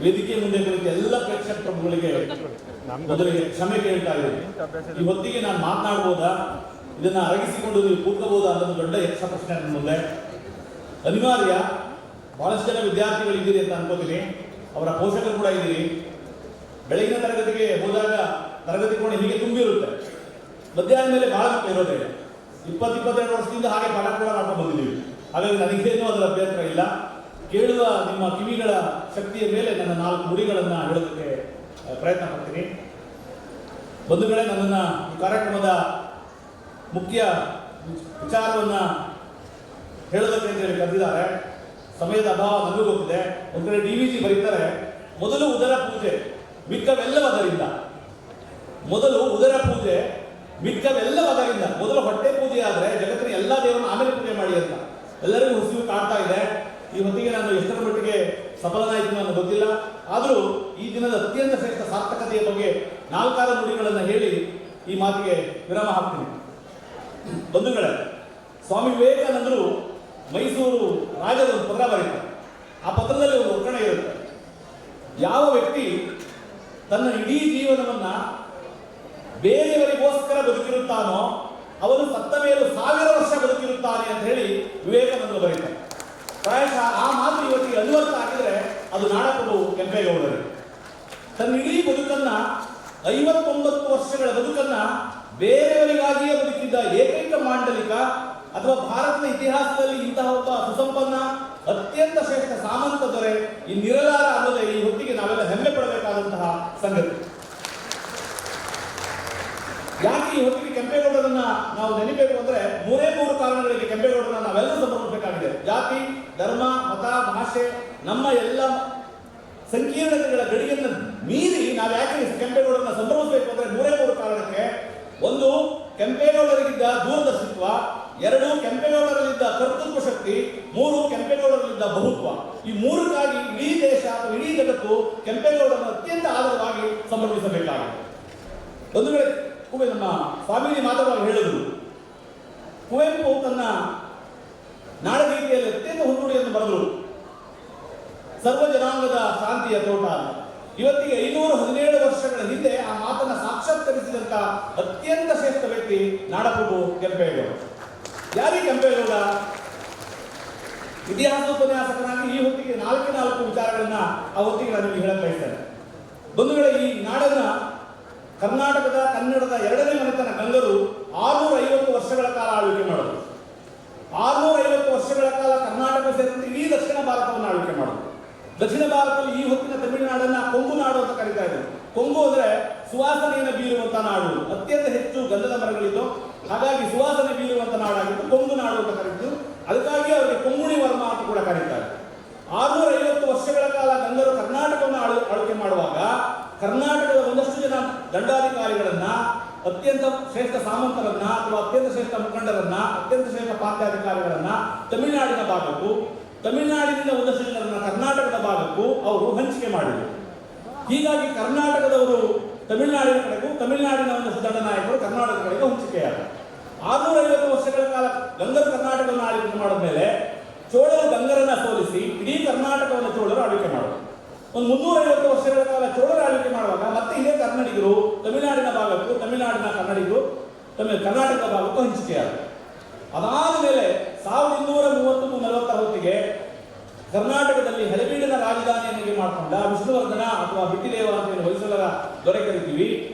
ವೇದಿಕೆ ಮುಂದೆ ಕುಳಿತ ಎಲ್ಲ ಪ್ರೇಕ್ಷಕ ಪ್ರಭುಗಳಿಗೆ ಮೊದಲಿಗೆ ಕ್ಷಮೆ ಕೇಳ್ತಾ ಇದ್ದೀನಿ. ಈ ಹೊತ್ತಿಗೆ ನಾನು ಮಾತನಾಡ್ಬೋದಾ, ಇದನ್ನು ಅರಗಿಸಿಕೊಂಡು ನೀವು ಕೂತ್ಕೋಬೋದಾ ಅನ್ನೋದು ದೊಡ್ಡ ಯಕ್ಷ ಪ್ರಶ್ನೆ ನನ್ನ ಮುಂದೆ. ಅನಿವಾರ್ಯ. ಬಹಳಷ್ಟು ಜನ ವಿದ್ಯಾರ್ಥಿಗಳಿದ್ದೀರಿ ಅಂತ ಅನ್ಕೋತೀನಿ, ಅವರ ಪೋಷಕರು ಕೂಡ ಇದ್ದೀರಿ. ಬೆಳಗಿನ ತರಗತಿಗೆ ಹೋದಾಗ ತರಗತಿ ಕೋಣೆ ಹೀಗೆ ತುಂಬಿರುತ್ತೆ. ಮಧ್ಯಾಹ್ನ ಮೇಲೆ ಬಹಳ ಮಕ್ಕಳು ಇರೋದೇ ಇಲ್ಲ. 20-22 ವರ್ಷದಿಂದ ಹಾಗೆ ಪಾಠ ಕೂಡ ಮಾಡ್ಕೊಂಡು ಬಂದಿದ್ದೀವಿ. ಹಾಗಾಗಿ ನನಗೇನು ಅದರ ಅಭ್ಯಂತರ ಇಲ್ಲ. ಕೇಳುವ ನಿಮ್ಮ ಕಿವಿಗಳ ಶಕ್ತಿಯ ಮೇಲೆ ನನ್ನ 4 ನುಡಿಗಳನ್ನು ಹೇಳೋದಕ್ಕೆ ಪ್ರಯತ್ನ ಮಾಡ್ತೀನಿ. ಬಂಧುಗಳೇ, ನನ್ನನ್ನು ಈ ಕಾರ್ಯಕ್ರಮದ ಮುಖ್ಯ ವಿಚಾರವನ್ನು ಹೇಳೋದಕ್ಕೆ ಅಂತೇಳಿ ಕರೆದಿದ್ದಾರೆ. ಸಮಯದ ಅಭಾವ ನನಗೂ ಗೊತ್ತಿದೆ. ಒಂದು ಕಡೆ DVG ಬರೀತಾರೆ, ಮೊದಲು ಉದರ ಪೂಜೆ ಮಿಕ್ಕವೆಲ್ಲವದರಿಂದ. ಮೊದಲು ಉದರ ಪೂಜೆ ಮಿಕ್ಕವೆಲ್ಲವದರಿಂದ. ಮೊದಲು ಹೊಟ್ಟೆ ಪೂಜೆ ಆದರೆ ಜಗತ್ತಿನ ಎಲ್ಲ ದೇವರನ್ನು ಆಮೇಲೆ ಪೂಜೆ ಮಾಡಿ ಅಂತ ಎಲ್ಲರಿಗೂ ಹುಸಿವು ಕಾಡ್ತಾ ಇದೆ. ಈ ಹೊತ್ತಿಗೆ ನಾನು ಎಷ್ಟರ ಮಟ್ಟಿಗೆ ಸಫಲನಾಯಿತು ನನಗೆ ಗೊತ್ತಿಲ್ಲ. ಆದರೂ ಈ ದಿನದ ಅತ್ಯಂತ ಶ್ರೇಷ್ಠ ಸಾರ್ಥಕತೆಯ ಬಗ್ಗೆ 4 ನುಡಿಗಳನ್ನು ಹೇಳಿ ಈ ಮಾತಿಗೆ ವಿರಾಮ ಹಾಕ್ತೀನಿ. ಬಂಧುಗಳೇ, ಸ್ವಾಮಿ ವಿವೇಕಾನಂದರು ಮೈಸೂರು ರಾಜರ ಒಂದು ಪತ್ರ ಬರೀತಾರೆ. ಆ ಪತ್ರದಲ್ಲಿ ಒಂದು ಒಕ್ಕಣೆ ಇರುತ್ತೆ. ಯಾವ ವ್ಯಕ್ತಿ ತನ್ನ ಇಡೀ ಜೀವನವನ್ನ ಬೇರೆಯವರಿಗೋಸ್ಕರ ಬದುಕಿರುತ್ತಾನೋ ಅವನು ಸತ್ತ ಮೇಲೂ 1000 ವರ್ಷ ಬದುಕಿರುತ್ತಾನೆ ಅಂತ ಹೇಳಿ ವಿವೇಕಾನಂದರು ಬರೀತಾರೆ. ಪ್ರಾಯಶಃ ಆ ಮಾತು ಇವತ್ತಿಗೆ ಅನ್ವರ್ಥ ಆಗಿದ್ರೆ ಅದು ನಾಡಪ್ರಭು ಕೆಂಪೇಗೌಡರು. ತನ್ನ ಇಡೀ ಬದುಕನ್ನ 59 ವರ್ಷಗಳ ಬದುಕನ್ನ ಬೇರೆಯವರಿಗಾಗಿಯೇ ಬದುಕಿದ್ದ ಏಕೈಕ ಮಾಂಡಲಿಕ ಅಥವಾ ಭಾರತದ ಇತಿಹಾಸದಲ್ಲಿ ಇಂತಹ ಒಬ್ಬ ಸುಸಂಪನ್ನ ಅತ್ಯಂತ ಶ್ರೇಷ್ಠ ಸಾಮಂತ ದೊರೆ ಇನ್ನಿರಲಾರ ಅನ್ನೋದೇ ಈ ಹೊತ್ತಿಗೆ ನಾವೆಲ್ಲ ಹೆಮ್ಮೆ ಪಡಬೇಕಾದಂತಹ ಸಂಗತಿ. ಯಾಕೆ ಈ ಹೊತ್ತಿಗೆ ಕೆಂಪೇಗೌಡರನ್ನ ನಾವು ನೆನಪಬೇಕು ಅಂದ್ರೆ 3 ಕಾರಣಗಳಿಗೆ ಕೆಂಪೇಗೌಡರನ್ನ ನಾವೆಲ್ಲ ಸಂಭ್ರಮಿಸಬೇಕಾಗಿದೆ. ಜಾತಿ, ಧರ್ಮ, ಮತ, ಭಾಷೆ, ನಮ್ಮ ಎಲ್ಲ ಸಂಕೀರ್ಣತೆಗಳ ಗಡಿಯನ್ನು ಮೀರಿ ನಾವು ಯಾಕೆ ಕೆಂಪೇಗೌಡರನ್ನ ಸಂಭ್ರಮಿಸಬೇಕು ಅಂದ್ರೆ 3 ಕಾರಣಕ್ಕೆ. 1, ಕೆಂಪೇಗೌಡರಿಗಿದ್ದ ದೂರದರ್ಶಿತ್ವ. 2, ಕೆಂಪೇಗೌಡರಲ್ಲಿದ್ದ ಕರ್ತೃತ್ವ ಶಕ್ತಿ. 3, ಕೆಂಪೇಗೌಡರಲ್ಲಿದ್ದ ಬಹುತ್ವ. ಈ 3ಕ್ಕಾಗಿ ಇಡೀ ದೇಶ ಅಥವಾ ಇಡೀ ಜಗತ್ತು ಕೆಂಪೇಗೌಡರನ್ನು ಅತ್ಯಂತ ಆದರವಾಗಿ ಸಂಭ್ರಮಿಸಬೇಕಾಗಿದೆ. ಒಂದು ವೇಳೆ ನಮ್ಮ ಸ್ವಾಮೀಜಿ ಮಾತಾಡುವಾಗ ಹೇಳಿದರು, ಕುವೆಂಪು ತನ್ನ ನಾಡಗೀತೆಯಲ್ಲಿ ಅತ್ಯಂತ ಹೊನ್ನುಡಿಯನ್ನು ಬರೆದರು. ಸರ್ವ ಜನಾಂಗದ ಶಾಂತಿಯ ತೋಟ ಅಂತ. ಇವತ್ತಿಗೆ 517 ವರ್ಷಗಳ ಹಿಂದೆ ಆ ಮಾತನ್ನ ಸಾಕ್ಷಾತ್ಕರಿಸಿದಂತ ಅತ್ಯಂತ ಶ್ರೇಷ್ಠ ವ್ಯಕ್ತಿ ನಾಡಪ್ರಭು ಕೆಂಪೇಗೌಡ. ಯಾರಿಗೆ ಕೆಂಪೇಗೌಡ? ಇತಿಹಾಸ ಉಪನ್ಯಾಸಕನಾಗಿ ಈ ಹೊತ್ತಿಗೆ 4 ವಿಚಾರಗಳನ್ನ ಆ ಹೊತ್ತಿಗೆ ನಾನು ನಿಮಗೆ ಹೇಳಕ್ ಬಯಸ್ತೇನೆ. ಬಂಧುಗಳೇ, ಈ ನಾಡನ್ನ ಕರ್ನಾಟಕದ ಕನ್ನಡದ 2ನೇ ಮನೆತನ ಗಂಗರು 650 ವರ್ಷಗಳ ಕಾಲ ಆಳ್ವಿಕೆ ಮಾಡೋದು. 650 ವರ್ಷಗಳ ಕಾಲ ಕರ್ನಾಟಕ ಸೇರಿದಂತೆ ಇಡೀ ದಕ್ಷಿಣ ಭಾರತವನ್ನು ಆಳ್ವಿಕೆ ಮಾಡೋದು. ದಕ್ಷಿಣ ಭಾರತದಲ್ಲಿ ಈ ಹೊತ್ತಿನ ತಮಿಳುನಾಡನ್ನ ಕೊಂಗು ನಾಡು ಅಂತ ಕರೀತಾ ಇದ್ರು. ಕೊಂಗು ಅಂದ್ರೆ ಸುವಾಸನೆಯನ್ನು ಬೀರುವಂತ ನಾಡು, ಅತ್ಯಂತ ಹೆಚ್ಚು ಗಂಧದ ಮರಗಳಿದ್ದು, ಹಾಗಾಗಿ ಸುವಾಸನೆ ಬೀರುವಂತ ನಾಡಾಗಿದ್ದು ಕೊಂಗು ನಾಡು ಅಂತ ಕರೀತಿದ್ರು. ಅದಕ್ಕಾಗಿ ಅವರಿಗೆ ಕೊಂಗುಣಿ ವರ್ಮ ಅಂತ ಕೂಡ ಕರೀತಾರೆ. 650 ವರ್ಷಗಳ ಕಾಲ ಗಂಗರು ಕರ್ನಾಟಕವನ್ನು ಆಳ್ವಿಕೆ ಮಾಡುವಾಗ ಕರ್ನಾಟಕದ ಒಂದಷ್ಟು ಜನ ದಂಡಾಧಿಕಾರಿಗಳನ್ನ, ಅತ್ಯಂತ ಶ್ರೇಷ್ಠ ಸಾಮಂತರನ್ನ ಅಥವಾ ಅತ್ಯಂತ ಶ್ರೇಷ್ಠ ಮುಖಂಡರನ್ನ, ಅತ್ಯಂತ ಶ್ರೇಷ್ಠ ಪಾತ್ಯಾಧಿಕಾರಿಗಳನ್ನ ತಮಿಳುನಾಡಿನ ಭಾಗಕ್ಕೂ, ತಮಿಳುನಾಡಿನಿಂದ ಒಂದಷ್ಟು ಜನರನ್ನ ಕರ್ನಾಟಕದ ಭಾಗಕ್ಕೂ ಅವರು ಹಂಚಿಕೆ ಮಾಡಿದರು. ಹೀಗಾಗಿ ಕರ್ನಾಟಕದವರು ತಮಿಳುನಾಡಿನ ಕಡೆಗೂ, ತಮಿಳುನಾಡಿನ ಒಂದಷ್ಟು ದಂಡನಾಯಕರು ಕರ್ನಾಟಕದ ಕಡೆಗೂ ಹಂಚಿಕೆಯಾದರು. 650 ವರ್ಷಗಳ ಕಾಲ ಗಂಗರು ಕರ್ನಾಟಕವನ್ನು ಆಳ್ವಿಕೆ ಮಾಡಿದ ಮೇಲೆ ಚೋಳರು ಗಂಗರನ್ನ ಸೋಲಿಸಿ ಇಡೀ ಕರ್ನಾಟಕವನ್ನು ಚೋಳರು ಆಳ್ವಿಕೆ ಮಾಡಿದರು. ಒಂದು 350 ವರ್ಷಗಳ ಕಾಲ ಚೋಳರು ಆಳ್ವಿಕೆ ಮಾಡುವಾಗ ಮತ್ತೆ ಇದೇ ಕನ್ನಡಿಗರು ತಮಿಳುನಾಡಿನ ಭಾಗಕ್ಕೂ, ತಮಿಳುನಾಡಿನ ಕನ್ನಡಿಗರು ಕರ್ನಾಟಕದ ಭಾಗಕ್ಕೂ ಹಂಚಿಕೆಯಾದರು. ಅದಾದ ಮೇಲೆ 1230-40 ಹೊತ್ತಿಗೆ ಕರ್ನಾಟಕದಲ್ಲಿ ಹಳೆಬೀಡಿನ ರಾಜಧಾನಿಯನ್ನಾಗಿ ಮಾಡಿಕೊಂಡ ವಿಷ್ಣುವರ್ಧನ ಅಥವಾ ಬಿಟ್ಟಿದೇವ ಅಂತ ಏನು ಹೊಯ್ಸಳರ ದೊರೆ ಕರಿತೀವಿ,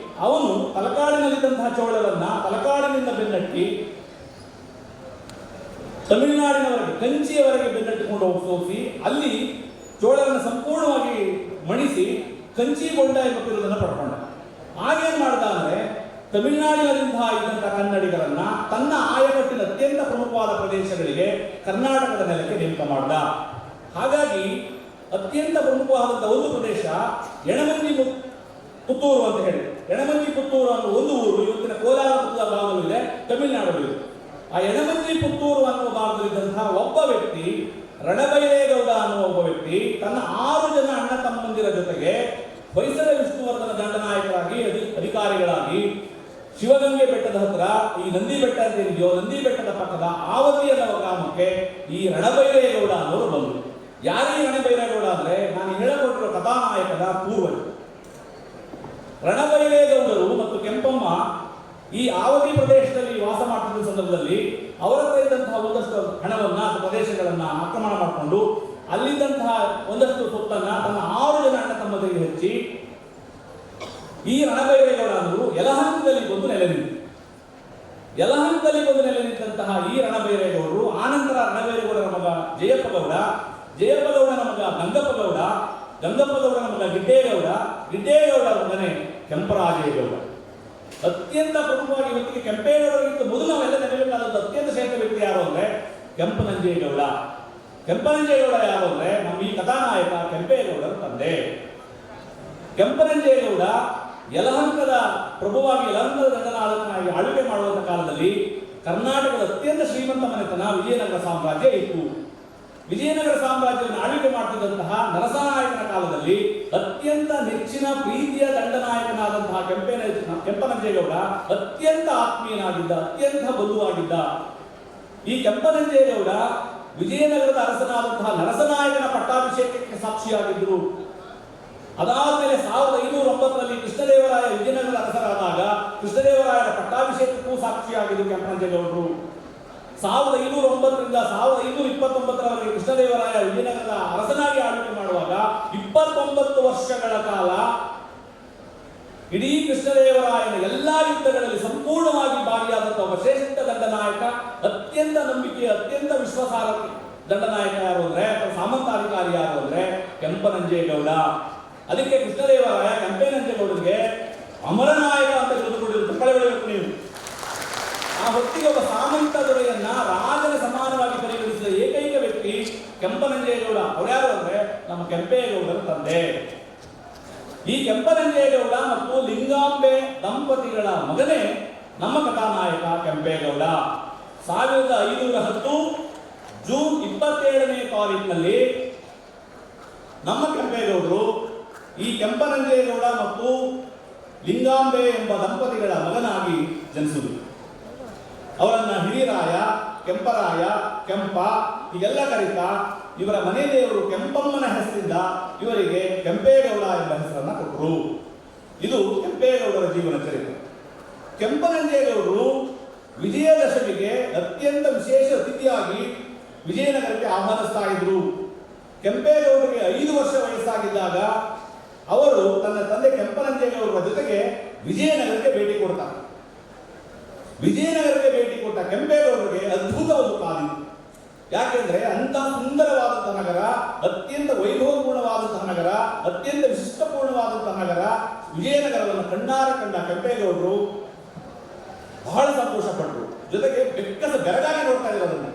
ಅವನು ತಲಕಾಡಿನಲ್ಲಿದ್ದಂತಹ ಚೋಳರನ್ನ ತಲಕಾಡಿನಿಂದ ಬೆನ್ನಟ್ಟಿ ತಮಿಳುನಾಡಿನವರೆಗೆ, ಕಂಚಿಯವರೆಗೆ ಬೆನ್ನಟ್ಟಿಕೊಂಡು ಹೋಗಿ ಅಲ್ಲಿ ಚೋಳರನ್ನು ಸಂಪೂರ್ಣವಾಗಿ ಮಣಿಸಿ ಕಂಚಿಗೊಂಡ ಎಂಬ ಬಿರುದನ್ನು ಪಡ್ಕೊಂಡ. ಆಗೇನ್ ಮಾಡ್ದ ಅಂದ್ರೆ ತಮಿಳುನಾಡಿನಲ್ಲಿಂದ ಇದ್ದಂತಹ ಕನ್ನಡಿಗರನ್ನ ತನ್ನ ಆಯಕಟ್ಟಿನ ಅತ್ಯಂತ ಪ್ರಮುಖವಾದ ಪ್ರದೇಶಗಳಿಗೆ ಕರ್ನಾಟಕದ ನೆಲಕ್ಕೆ ನೇಮಕ ಮಾಡ್ದ. ಹಾಗಾಗಿ ಅತ್ಯಂತ ಪ್ರಮುಖವಾದಂತಹ ಒಂದು ಪ್ರದೇಶ ಎಣಮಂಜಿ ಪುತ್ತೂರು ಅಂತ ಹೇಳಿ, ಎಣಮಂಜಿ ಪುತ್ತೂರು ಅನ್ನೋ ಒಂದು ಊರು ಇವತ್ತಿನ ಕೋಲಾರ ಭಾಗದಲ್ಲಿದೆ, ತಮಿಳುನಾಡಲ್ಲಿದೆ. ಆ ಎಣಮಂಜಿ ಪುತ್ತೂರು ಅನ್ನುವ ಭಾಗದಲ್ಲಿದ್ದಂತಹ ಒಬ್ಬ ವ್ಯಕ್ತಿ, ರಣಬೈರೇಗೌಡ ಅನ್ನುವ ಒಬ್ಬ ವ್ಯಕ್ತಿ ತನ್ನ 6 ಜನ ಅಣ್ಣ ತಮ್ಮಂದಿರ ಜೊತೆಗೆ ಹೊಯ್ಸಳ ವಿಷ್ಣುವರ್ಧನ ದಂಡನಾಯಕರಾಗಿ ಅಧಿಕಾರಿಗಳಾಗಿ ಶಿವಗಂಗೆ ಬೆಟ್ಟದ ಹತ್ರ ಈ ನಂದಿ ಬೆಟ್ಟ ಅಂತ ಏನಿದೆಯೋ, ನಂದಿ ಬೆಟ್ಟದ ಪಕ್ಕದ ಆವತಿ ಅನ್ನುವ ಗ್ರಾಮಕ್ಕೆ ಈ ರಣಬೈರೇಗೌಡ ಅನ್ನೋರು ಬಂದರು. ಯಾರೇ ರಣಬೈರೇಗೌಡ ಅಂದ್ರೆ ನಾನು ಹೇಳಿಕೊಟ್ಟಿರೋ ಕಥಾನಾಯಕದ ಪೂರ್ವಜರು. ರಣಬೈರೇಗೌಡರು ಮತ್ತು ಕೆಂಪಮ್ಮ ಈ ಆವತಿ ಪ್ರದೇಶದಲ್ಲಿ ವಾಸ ಮಾಡ್ತಿದ್ದ ಸಂದರ್ಭದಲ್ಲಿ ಅವರ ಹತ್ರ ಇದ್ದಂತಹ ಒಂದಷ್ಟು ಹಣವನ್ನ, ಪ್ರದೇಶಗಳನ್ನ ಆಕ್ರಮಣ ಮಾಡಿಕೊಂಡು ಅಲ್ಲಿದ್ದಂತಹ ಒಂದಷ್ಟು ಸೊತ್ತನ್ನ ತನ್ನ 6 ಜನ ಅಣ್ಣ ತಮ್ಮದಿರಿಗೆ ಹೆಚ್ಚಿ ಈ ರಣಬೈರೇಗೌಡ ಅನ್ನೋರು ಯಲಹಂಕದಲ್ಲಿ ಬಂದು ನೆಲೆ ನಿಂತು. ಯಲಹಂಕದಲ್ಲಿ ಬಂದು ನೆಲೆ ನಿಂತಹ ಈ ರಣಬೈರೇಗೌಡರು ಆನಂತರ ರಣಬೈರೇಗೌಡರ ಮಗ ಜಯಪ್ಪಗೌಡ, ಜಯಪ್ಪಗೌಡನ ಮಗ ಗಂಗಪ್ಪಗೌಡ, ಗಂಗಪ್ಪಗೌಡನ ಮಗ ಗಿಡ್ಡೇಗೌಡರ ಮಗನೇ ಕೆಂಪರಾಜೇಗೌಡ. ಅತ್ಯಂತ ಪ್ರಮುಖವಾಗಿ ಇವತ್ತಿಗೆ ಕೆಂಪೇಗೌಡರಿಗಿಂತ ಮೊದಲು ನಾವೆಲ್ಲ ನೆನಪಿನಾದಂಥ ಅತ್ಯಂತ ಶ್ರೇಷ್ಠ ವ್ಯಕ್ತಿ ಯಾರು ಅಂದ್ರೆ ಕೆಂಪನಂಜೇಗೌಡ. ಕೆಂಪನಂಜೇಗೌಡ ಯಾರು ಅಂದ್ರೆ ನಮ್ಮ ಈ ಕಥಾನಾಯಕ ಕೆಂಪೇಗೌಡರ ತಂದೆ. ಕೆಂಪನಂಜೇಗೌಡ ಯಲಹಂಕದ ಪ್ರಭುವಾಗಿ, ಯಲಹಂಕದ ದಂಡನಾಯಕನಾಗಿ ಆಳ್ವಿಕೆ ಮಾಡುವಂತಹ ಕಾಲದಲ್ಲಿ ಕರ್ನಾಟಕದ ಅತ್ಯಂತ ಶ್ರೀಮಂತ ಮನೆತನ ವಿಜಯನಗರ ಸಾಮ್ರಾಜ್ಯ ಇತ್ತು. ವಿಜಯನಗರ ಸಾಮ್ರಾಜ್ಯವನ್ನು ಆಳ್ವಿಕೆ ಮಾಡ್ತಿದ್ದಂತಹ ನರಸನಾಯಕನ ಕಾಲದಲ್ಲಿ ಅತ್ಯಂತ ನೆಚ್ಚಿನ ಪ್ರೀತಿಯ ದಂಡನಾಯಕನಾದಂತಹ ಕೆಂಪನಂಜೇಗೌಡ ಅತ್ಯಂತ ಆತ್ಮೀಯನಾಗಿದ್ದ, ಅತ್ಯಂತ ಬದುವಾಗಿದ್ದ. ಈ ಕೆಂಪನಂಜೇಗೌಡ ವಿಜಯನಗರದ ಅರಸನಾದಂತಹ ನರಸನಾಯಕನ ಪಟ್ಟಾಭಿಷೇಕಕ್ಕೆ ಸಾಕ್ಷಿಯಾಗಿದ್ದರು. ಅದಾದ್ಮೇಲೆ 1509ರಲ್ಲಿ ಕೃಷ್ಣದೇವರಾಯ ವಿಜಯನಗರದ ಅರಸರಾದಾಗ ಕೃಷ್ಣದೇವರಾಯನ ಪಟ್ಟಾಭಿಷೇಕಕ್ಕೂ ಸಾಕ್ಷಿಯಾಗಿದ್ದರು ಕೆಂಪನಂಜೇಗೌಡರು. 1509ರಿಂದ 1529ರವರೆಗೆ ಕೃಷ್ಣದೇವರಾಯ ವಿಜಯನಗರದ ಅರಸನಾಗಿ ಆಳ್ವಿಕೆ ಮಾಡುವಾಗ 29 ವರ್ಷಗಳ ಕಾಲ ಇಡೀ ಕೃಷ್ಣದೇವರಾಯನ ಎಲ್ಲಾ ಯುದ್ಧಗಳಲ್ಲಿ ಸಂಪೂರ್ಣವಾಗಿ ಭಾಗಿಯಾದಂತಹ ಒಬ್ಬ ಶ್ರೇಷ್ಠ ದಂಡನಾಯಕ, ಅತ್ಯಂತ ನಂಬಿಕೆಯ, ಅತ್ಯಂತ ವಿಶ್ವಾಸಾರ್ಹ ದಂಡನಾಯಕ ಯಾರು ಅಂದ್ರೆ, ಸಾಮಂತಾಧಿಕಾರಿ ಯಾರು ಅಂದ್ರೆ ಕೆಂಪನಂಜೇಗೌಡ. ಅದಕ್ಕೆ ಕೃಷ್ಣದೇವರಾಯ ಕೆಂಪನಂಜೇಗೌಡರಿಗೆ ಅಮರನಾಯಕ ಅಂತ ತಿಳಿದುಕೊಂಡಿರು. ನೀವು ಆ ಹೊತ್ತಿಗೆ ಒಬ್ಬ ಸಾಮಂತ ದೊರೆಯನ್ನ ರಾಜನ ಸಮಾನವಾಗಿ ಪರಿಗಣಿಸಿದ ಏಕೈಕ ವ್ಯಕ್ತಿ ಕೆಂಪನಂಜೇಗೌಡ. ಅವ್ರ್ಯಾರು ಅಂದ್ರೆ ನಮ್ಮ ಕೆಂಪೇಗೌಡರ ತಂದೆ. ಈ ಕೆಂಪನಂಜೇಗೌಡ ಮತ್ತು ಲಿಂಗಾಂಬೆ ದಂಪತಿಗಳ ಮಗನೇ ನಮ್ಮ ಕಥಾನಾಯಕ ಕೆಂಪೇಗೌಡ. 1510 ಜೂನ್ 27ನೇ ತಾರೀಕಿನಲ್ಲಿ ನಮ್ಮ ಕೆಂಪೇಗೌಡರು ಈ ಕೆಂಪನಂಜೇಗೌಡ ಮತ್ತು ಲಿಂಗಾಂಬೆ ಎಂಬ ದಂಪತಿಗಳ ಮಗನಾಗಿ ಜನಿಸಿದರು. ಅವರನ್ನ ಹಿರಿರಾಯ, ಕೆಂಪರಾಯ, ಕೆಂಪ, ಹೀಗೆಲ್ಲ ಕರೀತಾ ಇವರ ಮನೆ ದೇವರು ಕೆಂಪಮ್ಮನ ಹೆಸರಿಂದ ಇವರಿಗೆ ಕೆಂಪೇಗೌಡ ಎಂಬ ಹೆಸರನ್ನ ಕೊಟ್ಟರು. ಇದು ಕೆಂಪೇಗೌಡರ ಜೀವನ ಚರಿತ್ರೆ. ಕೆಂಪನಂಜೇಗೌಡರು ವಿಜಯದಶಮಿಗೆ ಅತ್ಯಂತ ವಿಶೇಷ ಅತಿಥಿಯಾಗಿ ವಿಜಯನಗರಕ್ಕೆ ಆಹ್ವಾನಿಸ್ತಾ ಇದ್ರು. ಕೆಂಪೇಗೌಡರಿಗೆ 5 ವರ್ಷ ವಯಸ್ಸಾಗಿದ್ದಾಗ ಅವರು ತನ್ನ ತಂದೆ ಕೆಂಪನಂಜೇಗೌಡರ ಜೊತೆಗೆ ವಿಜಯನಗರಕ್ಕೆ ಭೇಟಿ ಕೊಡ್ತಾರೆ. ವಿಜಯನಗರಕ್ಕೆ ಭೇಟಿ ಕೊಟ್ಟ ಕೆಂಪೇಗೌಡರಿಗೆ ಅದ್ಭುತ ಒಂದು ಕಾದಿತ್ತು. ಯಾಕೆಂದ್ರೆ ಅಂತಹ ಸುಂದರವಾದಂತಹ ನಗರ, ಅತ್ಯಂತ ವೈಭವಪೂರ್ಣವಾದಂತಹ ನಗರ, ಅತ್ಯಂತ ವಿಶಿಷ್ಟಪೂರ್ಣವಾದಂತಹ ನಗರ ವಿಜಯನಗರವನ್ನು ಕಣ್ಣಾರ ಕಂಡ ಕೆಂಪೇಗೌಡರು ಬಹಳ ಸಂತೋಷ ಪಟ್ಟರು. ಜೊತೆಗೆ ಬೆಕ್ಕಸ ಬೆರಗಾಗಿ ನೋಡ್ತಾ ಇದ್ರು ಅದನ್ನು.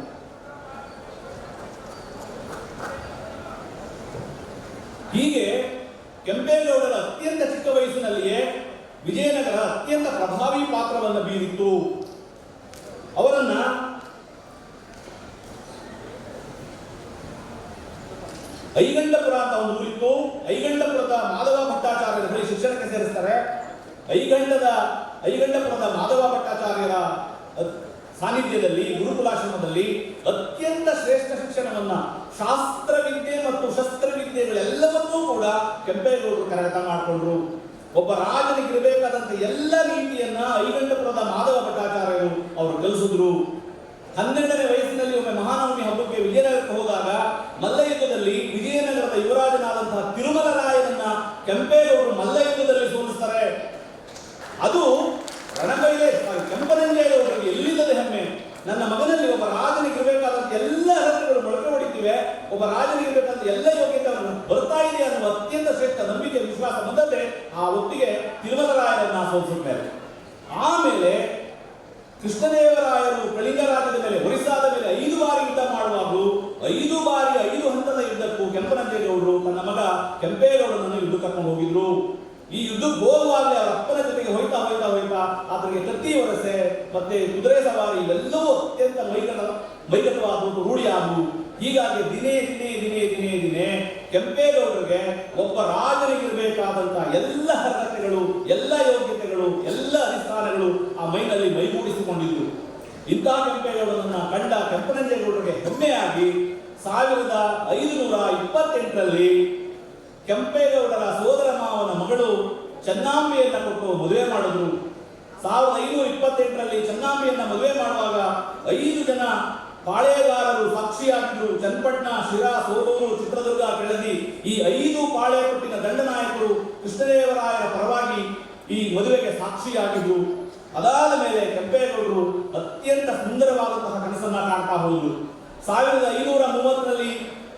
ಹೀಗೆ ಕೆಂಪೇಗೌಡರ ಅತ್ಯಂತ ಚಿಕ್ಕ ವಯಸ್ಸಿನಲ್ಲಿಯೇ ವಿಜಯನಗರ ಅತ್ಯಂತ ಪ್ರಭಾವಿ ಪಾತ್ರವನ್ನು ಬೀರಿತ್ತು. ಅವರನ್ನ ಐಗಂಡಪುರ ಅಂತ ಒಂದು ಊರಿತ್ತು. ಐಗಂಡಪುರದ ಮಾಧವ ಭಟ್ಟಾಚಾರ್ಯರ ಬಳಿ ಶಿಕ್ಷಣಕ್ಕೆ ಸೇರಿಸ್ತಾರೆ. ಐಗಂಡಪುರದ ಮಾಧವ ಭಟ್ಟಾಚಾರ್ಯರ ಸಾನ್ನಿಧ್ಯದಲ್ಲಿ ಗುರುಕುಲಾಶ್ರಮದಲ್ಲಿ ಅತ್ಯಂತ ಶ್ರೇಷ್ಠ ಶಿಕ್ಷಣವನ್ನ, ಶಾಸ್ತ್ರವಿದ್ಯೆ ಮತ್ತು ಶಸ್ತ್ರವಿದ್ಯೆಗಳೆಲ್ಲವನ್ನೂ ಕೂಡ ಕೆಂಪೇಗೌಡರು ಕರಗತ ಮಾಡಿಕೊಂಡ್ರು. ಒಬ್ಬ ರಾಜನಿಗಿರಬೇಕಾದಂತ ಎಲ್ಲ ನೀತಿಯನ್ನ ಐಗಂಡಪುರದ ಮಾಧವ ಭಟ್ಟಾಚಾರ್ಯರು ಅವರು ಕಲಿಸಿದ್ರು. 12ನೇ ವಯಸ್ಸಿನಲ್ಲಿ ಒಮ್ಮೆ ಮಹಾನವಮಿ ಹಬ್ಬಕ್ಕೆ ವಿಜಯನಗರಕ್ಕೆ ಹೋದಾಗ ಮಲ್ಲಯುದ್ಧದಲ್ಲಿ ವಿಜಯನಗರದ ಯುವರಾಜನಾದಂತಹ ತಿರುಮಲರಾಯನನ್ನ ಕೆಂಪೇಗೌಡರು ಮಲ್ಲಯುದ್ಧದಲ್ಲಿ ಸೋಲಿಸ್ತಾರೆ. ಅದು ರಣಬೈಲೆ ಕೆಂಪನಂಜೇಗೌಡರಿಗೆ ಎಲ್ಲಿಲ್ಲದ ಹೆಮ್ಮೆ. ನನ್ನ ಮಗನಲ್ಲಿ ಒಬ್ಬ ರಾಜನಿಗಿರಬೇಕಾದಂತ ಎಲ್ಲ ಅರ್ಹತೆಗಳು ಮೊಳಕೆ ಹೊಡಿತಿವೆ, ಒಬ್ಬ ರಾಜನಿಗಿರಬೇಕಾದಂತ ಎಲ್ಲ ಯೋಗ್ಯತೆಗಳನ್ನು ಬರ್ತಾ ಇದೆ ಅನ್ನುವ ಅತ್ಯಂತ ಶ್ರೇಷ್ಠ ನಂಬಿಕೆ ವಿಶ್ವಾಸ ಬಂದದ್ದೇ ಆ ಹೊತ್ತಿಗೆ ತಿರುಮಲರಾಯರನ್ನ ಸೋಲಿಸುತ್ತಾರೆ. ಆಮೇಲೆ ಕೃಷ್ಣದೇವರಾಯರು ಕಳಿಂಗ ರಾಜ್ಯದ ಮೇಲೆ, ಒರಿಸ್ಸಾದ ಮೇಲೆ 5 ಬಾರಿ ಯುದ್ಧ ಮಾಡುವಾಗಲೂ 5 ಬಾರಿ 5 ಹಂತದ ಯುದ್ಧಕ್ಕೂ ಕೆಂಪನಂಜೇಗೌಡರು ತನ್ನ ಮಗ ಕೆಂಪೇಗೌಡನನ್ನು ಯುದ್ಧ ಕರ್ಕೊಂಡು ಹೋಗಿದ್ರು. ಈ ಯುದ್ಧಕ್ಕೆ ಹೋಗುವಾಗಲೇ ಅವರ ಅಪ್ಪನ ಜೊತೆಗೆ ಹೋಯ್ತಾ ಆತನಿಗೆ ಕತ್ತಿ ಒರಸೆ ಮತ್ತೆ ಕುದುರೆ ಸವಾರಿ ಇವೆಲ್ಲವೂ ಅತ್ಯಂತ ಮೈಗತವಾದವು, ರೂಢಿಯಾದವು. ಹೀಗಾಗಿ ದಿನೇ ಕೆಂಪೇಗೌಡರಿಗೆ ಒಬ್ಬ ರಾಜನಿಗಿರಬೇಕಾದಂತ ಎಲ್ಲ ಅರ್ಹತೆಗಳು, ಎಲ್ಲ ಯೋಗ್ಯತೆಗಳು, ಎಲ್ಲ ಅಧಿಷ್ಠಾನಗಳು ಆ ಮೈನಲ್ಲಿ ಮೈಗೂಡಿಸಿಕೊಂಡಿದ್ರು. ಇಂತಹ ಕೆಂಪೇಗೌಡರನ್ನ ಕಂಡ ಕೆಂಪನಂಜೇಗೌಡರಿಗೆ ಹೆಮ್ಮೆಯಾಗಿ 1528ರಲ್ಲಿ ಕೆಂಪೇಗೌಡರ ಸೋದರ ಮಾವನ ಮಗಳು ಚೆನ್ನಾಂಬಿಯನ್ನ ಕೊಟ್ಟು ಮದುವೆ ಮಾಡಿದ್ರು. 1528ರಲ್ಲಿ ಚೆನ್ನಾಂಬಿಯನ್ನ ಮದುವೆ ಮಾಡುವಾಗ 5 ಜನ ಪಾಳೆಗಾರರು ಸಾಕ್ಷಿಯಾಗಿದ್ರು. ಚನ್ನಪಟ್ಟಣ, ಶಿರಾ, ಸೋದೂರು, ಚಿತ್ರದುರ್ಗ, ಕೆಳದಿ ಈ 5 ಪಾಳೆಪಟ್ಟಿನ ದಂಡನಾಯಕರು ಕೃಷ್ಣದೇವರಾಯರ ಪರವಾಗಿ ಈ ಮದುವೆಗೆ ಸಾಕ್ಷಿಯಾಗಿದ್ರು. ಅದಾದ ಮೇಲೆ ಕೆಂಪೇಗೌಡರು ಅತ್ಯಂತ ಸುಂದರವಾದಂತಹ ಕನಸನ್ನ ಕಾಣ್ತಾ ಹೋದ್ರು. 1530ರಲ್ಲಿ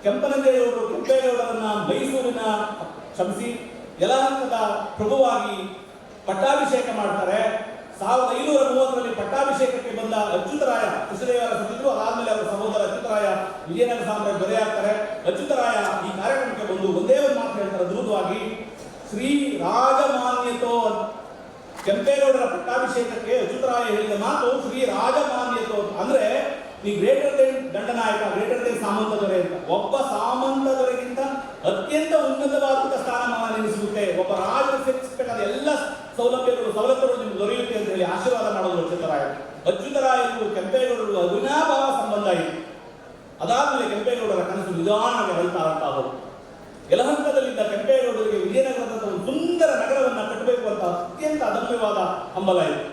ಕೆಂಪನಂಜೇಗೌಡರು ಕೆಂಪೇಗೌಡರನ್ನ ಮೈಸೂರಿನ ಯಲಹಂಕದ ಪ್ರಭುವಾಗಿ ಪಟ್ಟಾಭಿಷೇಕ ಮಾಡ್ತಾರೆ. 1530ರಲ್ಲಿ ಪಟ್ಟಾಭಿಷೇಕಕ್ಕೆ ಬಂದ ಅಚ್ಯುತರಾಯ ಕೃಷ್ಣದೇವರ ಸತ್ತಿದ್ರು. ಅದಾದ್ಮೇಲೆ ಅವರ ಸಹೋದರ ಅಚ್ಯುತರಾಯ ವಿಜಯನಗರ ಸಾಮ್ರಾಜ್ಯ ದೊರೆಯಾಗ್ತಾರೆ. ಅಚ್ಯುತರಾಯ ಈ ಕಾರ್ಯಕ್ರಮಕ್ಕೆ ಬಂದು ಒಂದೇ ಒಂದು ಮಾತು ಹೇಳ್ತಾರೆ ಅದ್ಭುತವಾಗಿ, ಶ್ರೀ ರಾಜಮಾನ್ಯತೋ. ಕೆಂಪೇಗೌಡರ ಪಟ್ಟಾಭಿಷೇಕಕ್ಕೆ ಅಚ್ಯುತರಾಯ ಹೇಳಿದ ಮಾತು ಶ್ರೀ ರಾಜಮಾನ್ಯತೋ ಅಂದ್ರೆ ಈ ಗ್ರೇಟರ್ ದೆನ್ ದಂಡನಾಯಕ, ಗ್ರೇಟರ್ ದೆನ್ ಸಾಮಂತ ದೊರೆ ಅಂತ. ಒಬ್ಬ ಸಾಮಂತ ದೊರೆಗಿಂತ ಅತ್ಯಂತ ಉನ್ನತವಾದಂತಹ ಸ್ಥಾನಮಾನ ನೆನೆಸಿರುತ್ತೆ. ಒಬ್ಬ ರಾಜರು ಸೇರಿಸಬೇಕಾದ ಎಲ್ಲ ಸವಲತ್ತುಗಳು ನಿಮ್ಗೆ ದೊರೆಯುತ್ತೆ ಅಂತ ಹೇಳಿ ಆಶೀರ್ವಾದ ಮಾಡೋದು ಅಚ್ಯುತರಾಯರು ಕೆಂಪೇಗೌಡರು ಅವಿನಾಭಾವ ಸಂಬಂಧ ಇತ್ತು. ಅದಾದ್ಮೇಲೆ ಕೆಂಪೇಗೌಡರ ಕನಸು ನಿಧಾನವಾಗಿ ಅರಳ್ತಾ ಹೋದ್ರು. ಯಲಹಂಕದಲ್ಲಿದ್ದ ಕೆಂಪೇಗೌಡರಿಗೆ ವಿಜಯನಗರದ ಒಂದು ಸುಂದರ ನಗರವನ್ನ ಕಟ್ಟಬೇಕು ಅಂತ ಅತ್ಯಂತ ಅದಮ್ಯವಾದ ಹಂಬಲ ಇತ್ತು.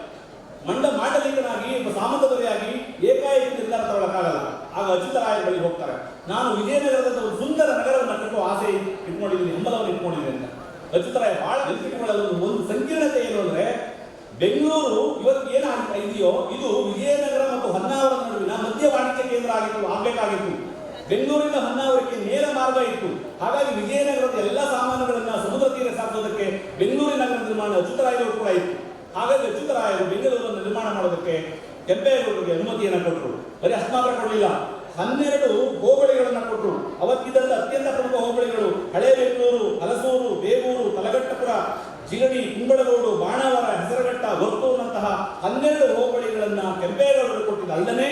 ಮಾಂಡಲಿಕನಾಗಿ ಒಬ್ಬ ಸಾಮಂತ ದೊರೆಯಾಗಿ ಏಕಾಏಕಿ ನಿರ್ಧಾರ ತಗೊಳ್ಳಕ್ಕಾಗಲ್ಲ. ಆಗ ಅಚ್ಯುತರಾಯ ಬಳಿ ಹೋಗ್ತಾರೆ. ನಾನು ವಿಜಯನಗರದ ಒಂದು ಸುಂದರ ನಗರವನ್ನು ಕಟ್ಟುವ ಆಸೆ ಇಟ್ಕೊಂಡಿದ್ದೀನಿ, ಹಂಬಲವನ್ನು ಇಟ್ಕೊಂಡಿದ್ದೀನಿ ಅಂತ. ಅಚ್ಯುತರಾಯ ಬಹಳ ನೆನಪಿಟ್ಟುಕೊಳ್ಳಲು ಒಂದು ಸಂಕೀರ್ಣತೆ ಏನು ಅಂದ್ರೆ, ಬೆಂಗಳೂರು ಇವತ್ತು ಇದೆಯೋ ಇದು ವಿಜಯನಗರ ಮತ್ತು ಹೊನ್ನಾವರದ ನಡುವಿನ ಮಧ್ಯ ವಾಣಿಜ್ಯ ಕೇಂದ್ರ ಆಗಬೇಕಾಗಿತ್ತು. ಬೆಂಗಳೂರಿನ ಹೊನ್ನಾವರಕ್ಕೆ ನೇರ ಮಾರ್ಗ ಇತ್ತು. ಹಾಗಾಗಿ ವಿಜಯನಗರದ ಎಲ್ಲ ಸಾಮಾನುಗಳನ್ನ ಸಮುದ್ರ ತೀರ ಸಾಕೋದಕ್ಕೆ ಬೆಂಗಳೂರಿನ ನಗರ ನಿರ್ಮಾಣ ಅಚ್ಯುತರಾಯರು ಕೂಡ ಇತ್ತು. ಹಾಗಾಗಿ ಅಚ್ಯುತರಾಯರು ಬೆಂಗಳೂರನ್ನು ನಿರ್ಮಾಣ ಮಾಡೋದಕ್ಕೆ ಕೆಂಪೇಗೌಡರಿಗೆ ಅನುಮತಿಯನ್ನು ಕೊಟ್ಟರು. ಬರೀ ಅಷ್ಟು ಮಾತ್ರ ಕೊಡಲಿಲ್ಲ, 12 ಹೋಬಳಿಗಳನ್ನು ಕೊಟ್ಟರು. ಅವತ್ತಿದ್ದಂತ ಅತ್ಯಂತ ಪ್ರಮುಖ ಹೋಬಳಿಗಳು ಹಳೆ ಬೆಂಗಳೂರು, ಹಲಸೂರು, ಬೇಗೂರು, ತಲಗಟ್ಟಪುರ, ಜಿಗಣಿ, ಕುಂಬಳಗೋಡು, ಬಾಣಾವರ, ಹೆಸರಘಟ್ಟ, ವರ್ತೂರಿನಂತಹ 12 ಹೋಬಳಿಗಳನ್ನ ಕೆಂಪೇಗೌಡರು ಕೊಟ್ಟಿದ್ದ. ಅಲ್ಲದೆ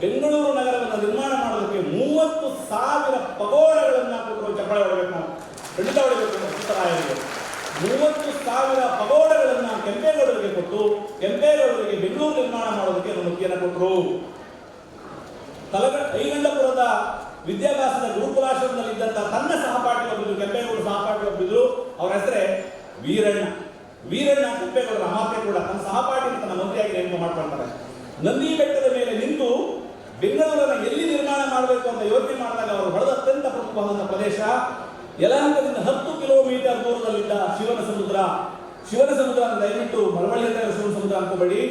ಬೆಂಗಳೂರು ನಗರವನ್ನು ನಿರ್ಮಾಣ ಮಾಡೋದಕ್ಕೆ 30,000 ಪಗೋಡಗಳನ್ನ ಕೊಟ್ಟರು. ಚಪ್ಪಳೆ ಹೊಡಬೇಕು, ನಾವು ಖಂಡಿತ ಹೊಡಬೇಕು. ಅಚ್ಯುತರಾಯರಿಗೆ 30,000 ಪಗೋಡಗಳನ್ನ ಕೆಂಪೇಗೌಡರಿಗೆ ಕೊಟ್ಟು ಕೆಂಪೇಗೌಡರಿಗೆ ಬೆಂಗಳೂರು ನಿರ್ಮಾಣ ಮಾಡೋದಕ್ಕೆ ಅನುಮತಿಯನ್ನು ಕೊಟ್ಟರು. ಐಗಂಡಪುರದ ವಿದ್ಯಾಭ್ಯಾಸದ ಗುರುಕುಲಾಶ್ರಮದಲ್ಲಿದ್ದಂಥ ತನ್ನ ಸಹಪಾಠಿ ಒಬ್ಬರು, ಕೆಂಪೇಗೌಡರ ಸಹಪಾಠಿ ಒಬ್ಬರು, ಅವರ ಹೆಸರೇ ವೀರಣ್ಣ. ವೀರಣ್ಣ ಕೆಂಪೇಗೌಡರ ಅಮಾತ್ಯ ಕೂಡ ತನ್ನ ಸಹಪಾಠಿ ತನ್ನ ಮಂತ್ರಿಯಾಗಿ ನೇಮಕ ಮಾಡ್ಕೊಳ್ತಾರೆ. ನಂದಿ ಬೆಟ್ಟದ ಮೇಲೆ ನಿಂತು ಬೆಂಗಳೂರನ್ನು ಎಲ್ಲಿ ನಿರ್ಮಾಣ ಮಾಡಬೇಕು ಅಂತ ಯೋಚನೆ ಮಾಡಿದಾಗ ಅವರು ಹೊಡೆದ ಅತ್ಯಂತ ಪ್ರಮುಖವಾದ ಪ್ರದೇಶ ಯಲಹಂಕದಿಂದ 10 ಕಿಲೋಮೀಟರ್ ದೂರದಲ್ಲಿದ್ದ ಶಿವನ ಸಮುದ್ರ. ಶಿವನ ಸಮುದ್ರ ಅಂತ ದಯವಿಟ್ಟು ಮಳವಳ್ಳಿ ಅಂತ ಶಿವನ ಸಮುದ್ರ ಅನ್ಕೋಬೇಡಿ.